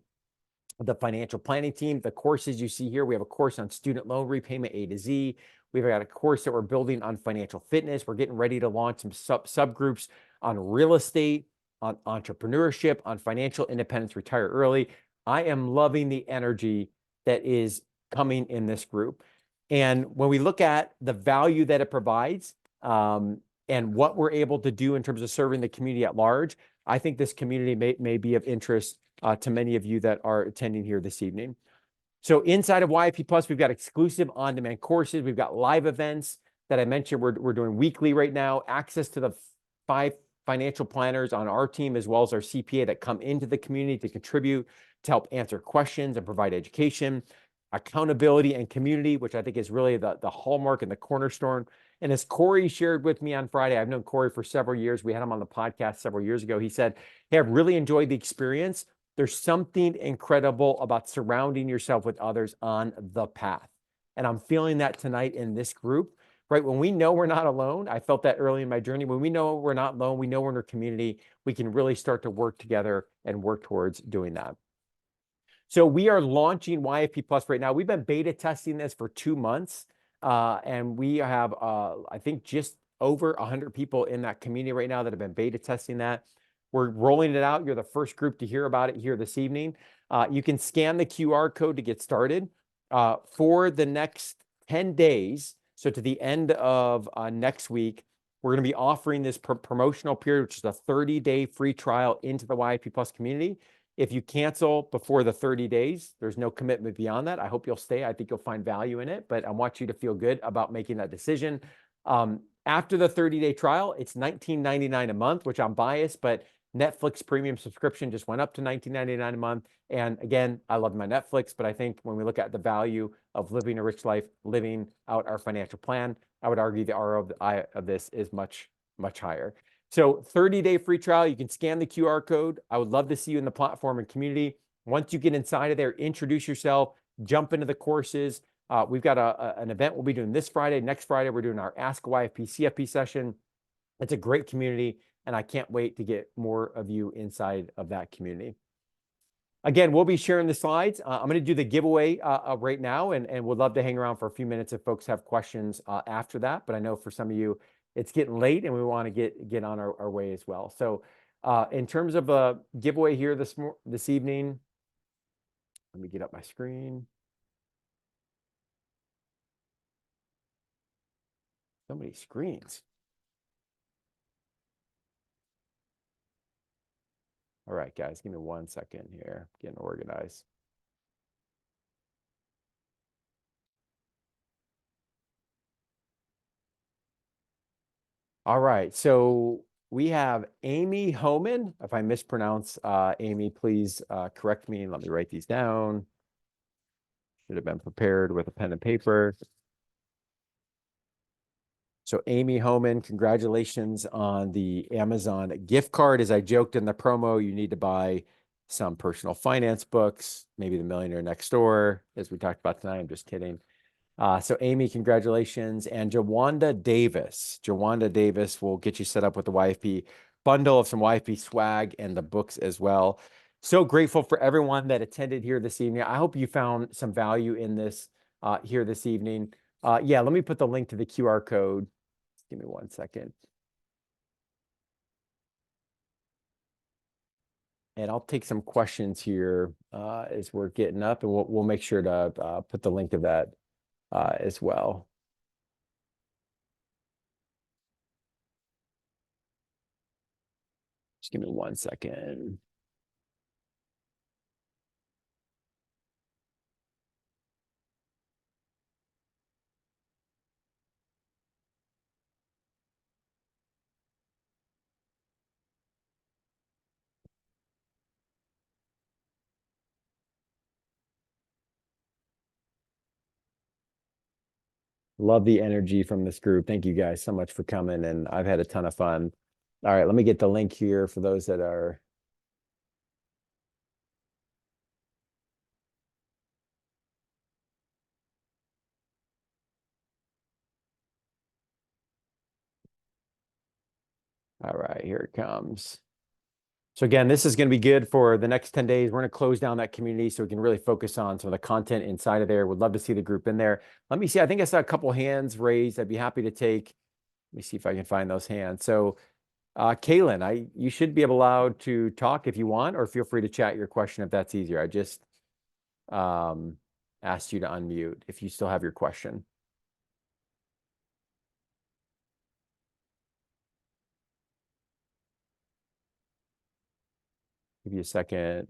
the financial planning team. The courses you see here, we have a course on student loan repayment A to Z. We've got a course that we're building on financial fitness. We're getting ready to launch some subgroups on real estate, on entrepreneurship, on financial independence, retire early. I am loving the energy that is coming in this group. And when we look at the value that it provides and what we're able to do in terms of serving the community at large, I think this community may be of interest to many of you that are attending here this evening. So inside of YFP Plus, we've got exclusive on-demand courses. We've got live events that I mentioned we're doing weekly right now, access to the 5 financial planners on our team, as well as our CPA that come into the community to contribute, to help answer questions and provide education, accountability and community, which I think is really the hallmark and the cornerstone. And as Corey shared with me on Friday, I've known Corey for several years. We had him on the podcast several years ago. He said, hey, I've really enjoyed the experience. There's something incredible about surrounding yourself with others on the path. And I'm feeling that tonight in this group. Right? When we know we're not alone, I felt that early in my journey. When we know we're not alone, we know we're in a community, we can really start to work together and work towards doing that. So we are launching YFP Plus right now. We've been beta testing this for 2 months, and we have, I think, just over 100 people in that community right now that have been beta testing that. We're rolling it out. You're the first group to hear about it here this evening. You can scan the QR code to get started. For the next 10 days, so to the end of next week, we're going to be offering this promotional period, which is a 30-day free trial into the YFP Plus community. If you cancel before the 30 days, there's no commitment beyond that. I hope you'll stay. I think you'll find value in it, but I want you to feel good about making that decision. After the 30-day trial, it's $19.99 a month, which I'm biased, but Netflix premium subscription just went up to $19.99 a month. And again, I love my Netflix, but I think when we look at the value of living a rich life, living out our financial plan, I would argue the ROI of this is much, much higher. So 30-day free trial, you can scan the QR code. I would love to see you in the platform and community. Once you get inside of there, introduce yourself, jump into the courses. We've got an event we'll be doing this Friday. Next Friday, we're doing our Ask YFP CFP session. It's a great community, and I can't wait to get more of you inside of that community. Again, we'll be sharing the slides. I'm going to do the giveaway right now, and would love to hang around for a few minutes if folks have questions after that. But I know for some of you, it's getting late, and we want to get on our way as well. So in terms of a giveaway here this evening, let me get up my screen. So many screens. All right, guys, give me 1 second here. Getting organized. All right, so we have Amy Homan. If I mispronounce Amy, please correct me and let me write these down. Should have been prepared with a pen and paper. So Amy Homan, congratulations on the Amazon gift card. As I joked in the promo, you need to buy some personal finance books, maybe The Millionaire Next Door, as we talked about tonight. I'm just kidding. So Amy, congratulations. And Jawanda Davis will get you set up with the YFP bundle of some YFP swag and the books as well. So grateful for everyone that attended here this evening. I hope you found some value in this here this evening. Yeah, let me put the link to the QR code. Give me 1 second. And I'll take some questions here as we're getting up, and we'll make sure to put the link of that as well. Just give me 1 second. Love the energy from this group. Thank you guys so much for coming, and I've had a ton of fun. All right, let me get the link here for those that are. All right, here it comes. So again, this is going to be good for the next 10 days. We're going to close down that community so we can really focus on some of the content inside of there. Would love to see the group in there. Let me see. I think I saw a couple hands raised. I'd be happy to take. Let me see if I can find those hands. So Kaylin, you should be allowed to talk if you want, or feel free to chat your question if that's easier. I just asked you to unmute if you still have your question. Give you a second.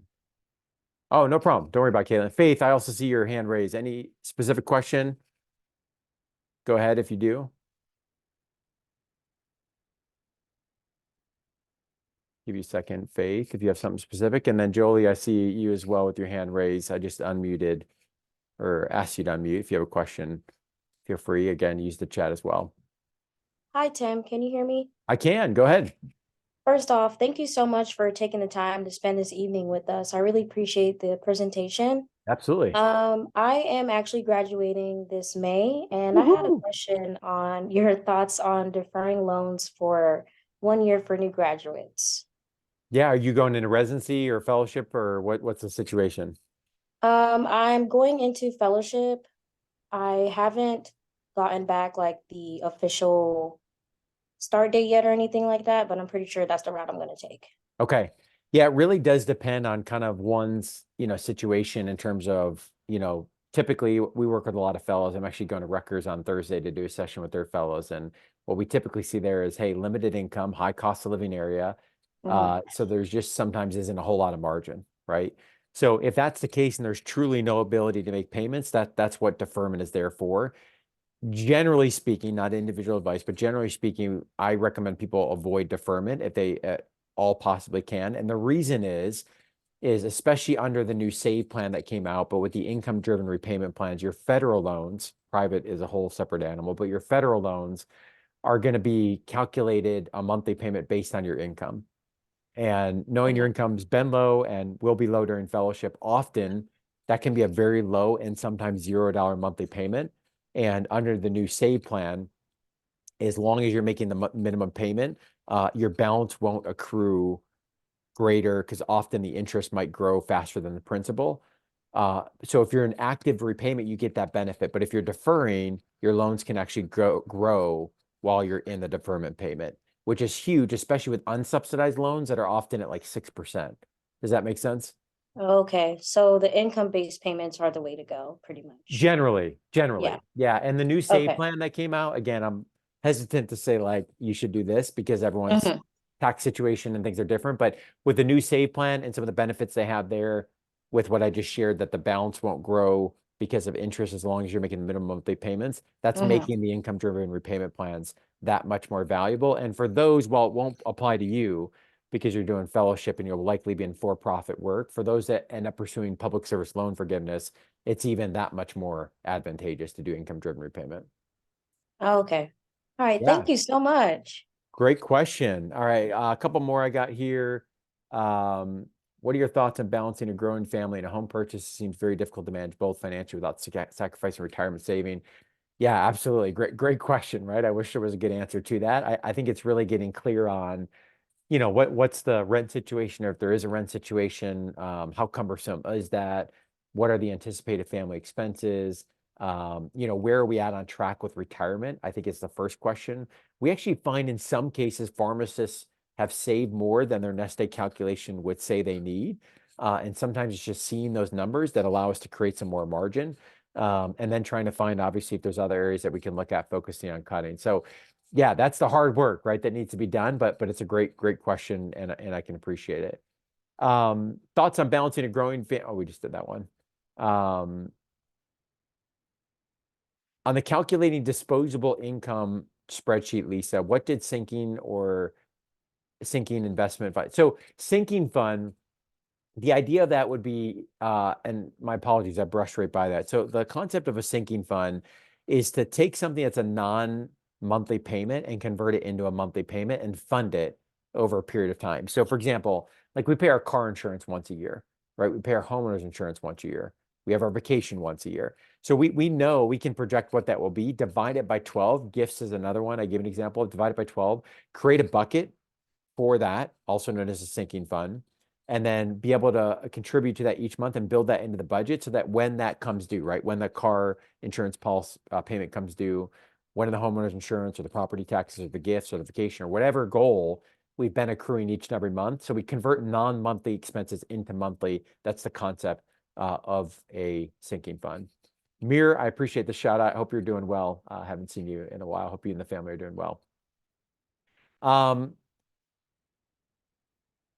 Oh, no problem. Don't worry about Kaylin. Faith, I also see your hand raised. Any specific question? Go ahead if you do. Give you a second, Faith, if you have something specific. And then Jolie, I see you as well with your hand raised. I just unmuted or asked you to unmute. If you have a question, feel free. Again, use the chat as well. Hi, Tim. Can you hear me? I can. Go ahead. First off, thank you so much for taking the time to spend this evening with us. I really appreciate the presentation. Absolutely. I am actually graduating this May, and I had a question on your thoughts on deferring loans for 1 year for new graduates. Yeah, are you going into residency or fellowship, or what's the situation? I'm going into fellowship. I haven't gotten back like the official start date yet or anything like that, but I'm pretty sure that's the route I'm going to take. Okay. Yeah, it really does depend on kind of one's, situation in terms of, typically we work with a lot of fellows. I'm actually going to Rutgers on Thursday to do a session with their fellows. And what we typically see there is, hey, limited income, high cost of living area. Mhm. So there's just sometimes isn't a whole lot of margin, right? So if that's the case and there's truly no ability to make payments, that's what deferment is there for. Generally speaking, not individual advice, but generally speaking, I recommend people avoid deferment if they all possibly can. And the reason is especially under the new SAVE plan that came out, but with the income-driven repayment plans, your federal loans, private is a whole separate animal, but your federal loans are going to be calculated a monthly payment based on your income. And knowing your Okay. income's been low and will be low during fellowship, often that can be a very low and sometimes $0 monthly payment. And under the new SAVE plan, as long as you're making the minimum payment, your balance won't accrue greater because often the interest might grow faster than the principal. So if you're in active repayment, you get that benefit. But if you're deferring, your loans can actually grow while you're in the deferment payment, which is huge, especially with unsubsidized loans that are often at like 6%. Does that make sense? Okay. So the income-based payments are the way to go, pretty much. Generally, Yeah. yeah. And the new SAVE Okay. plan that came out, again, I'm hesitant to say like you should do this because everyone's Mhm. tax situation and things are different. But with the new SAVE plan and some of the benefits they have there, with what I just shared, that the balance won't grow because of interest as long as you're making minimum monthly payments, that's Mhm. making the income-driven repayment plans that much more valuable. And for those, while it won't apply to you, because you're doing fellowship and you'll likely be in for-profit work, for those that end up pursuing public service loan forgiveness, it's even that much more advantageous to do income-driven repayment. Okay. All right. Yeah, Thank you so much. great question. All right, a couple more I got here. What are your thoughts on balancing a growing family and a home purchase? It seems very difficult to manage both financially without sacrificing retirement saving. Yeah, absolutely. Great question, right? I wish there was a good answer to that. I think it's really getting clear on what's the rent situation, or if there is a rent situation, how cumbersome is that? What are the anticipated family expenses? Where are we at on track with retirement? I think it's the first question. We actually find in some cases pharmacists have saved more than their nest egg calculation would say they need. And sometimes it's just seeing those numbers that allow us to create some more margin. And then trying to find, obviously, if there's other areas that we can look at focusing on cutting. So yeah, that's the hard work, right? That needs to be done, but it's a great question, and I can appreciate it. Thoughts on balancing a growing oh, we just did that one. Um, on the calculating disposable income spreadsheet, Lisa, what did sinking investment fund? So sinking fund, the idea of that would be, and my apologies, I brushed right by that. So the concept of a sinking fund is to take something that's a non-monthly payment and convert it into a monthly payment and fund it over a period of time. So for example, like we pay our car insurance once a year, right? We pay our homeowners insurance once a year. We have our vacation once a year. So we know we can project what that will be, divide it by 12. Gifts is another one. I give an example, divide it by 12, create a bucket for that, also known as a sinking fund, and then be able to contribute to that each month and build that into the budget so that when that comes due, right, when the car insurance policy payment comes due, when the homeowner's insurance or the property taxes or the gifts or the vacation or whatever goal we've been accruing each and every month. So we convert non-monthly expenses into monthly. That's the concept of a sinking fund. Mir, I appreciate the shout out. I hope you're doing well. Haven't seen you in a while. Hope you and the family are doing well. All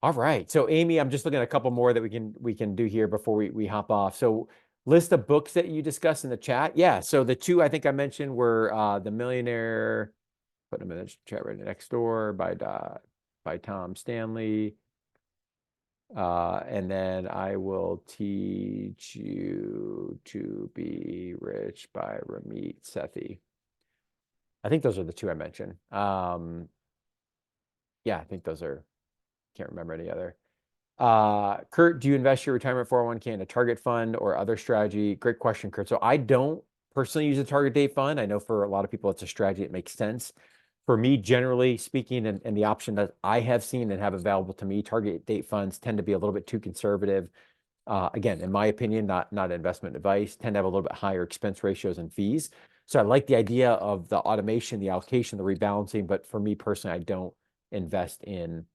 right. So Amy, I'm just looking at a couple more that we can do here before we hop off. So list of books that you discussed in the chat. Yeah. So the two I think I mentioned were The Millionaire, put them in the chat right next door by Tom Stanley. And then I Will Teach You to Be Rich by Ramit Sethi. I think those are the two I mentioned. Yeah, I think those are, can't remember any other. Kurt, do you invest your retirement 401k in a target fund or other strategy? Great question, Kurt. So I don't personally use a target date fund. I know for a lot of people it's a strategy that makes sense. For me, generally speaking, and the option that I have seen and have available to me, target date funds tend to be a little bit too conservative. Again, in my opinion, not investment advice, tend to have a little bit higher expense ratios and fees. So I like the idea of the automation, the allocation, the rebalancing, but for me personally, I don't invest in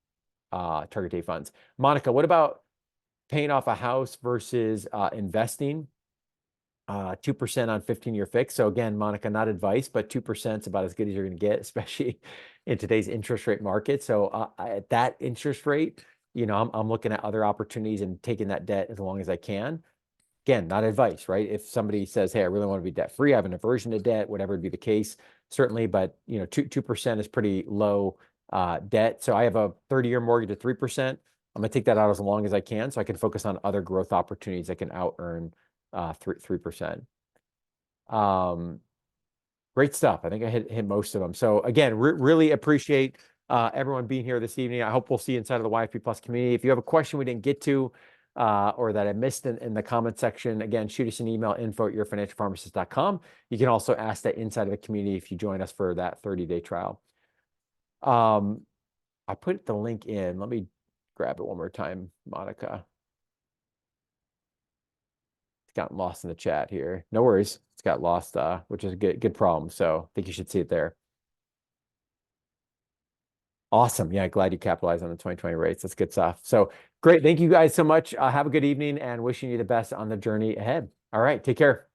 target date funds. Monica, what about paying off a house versus investing? 2% on 15-year fix. So again, Monica, not advice, but 2% is about as good as you're going to get, especially in today's interest rate market. So at that interest rate, I'm looking at other opportunities and taking that debt as long as I can. Again, not advice, right? If somebody says, hey, I really want to be debt free, I have an aversion to debt, whatever would be the case, certainly, but 2% is pretty low debt. So I have a 30-year mortgage at 3%. I'm going to take that out as long as I can so I can focus on other growth opportunities that can out earn 3%. Great stuff. I think I hit most of them. So again, really appreciate everyone being here this evening. I hope we'll see you inside of the YFP Plus community. If you have a question we didn't get to or that I missed in the comment section, again, shoot us an email, info@yourfinancialpharmacist.com. You can also ask that inside of the community if you join us for that 30-day trial. I put the link in. Let me grab it one more time, Monica. It's gotten lost in the chat here. No worries. It's got lost, which is a good problem. So I think you should see it there. Awesome. Yeah, glad you capitalized on the 2020 rates. That's good stuff. So great. Thank you guys so much. Have a good evening and wishing you the best on the journey ahead. All right. Take care.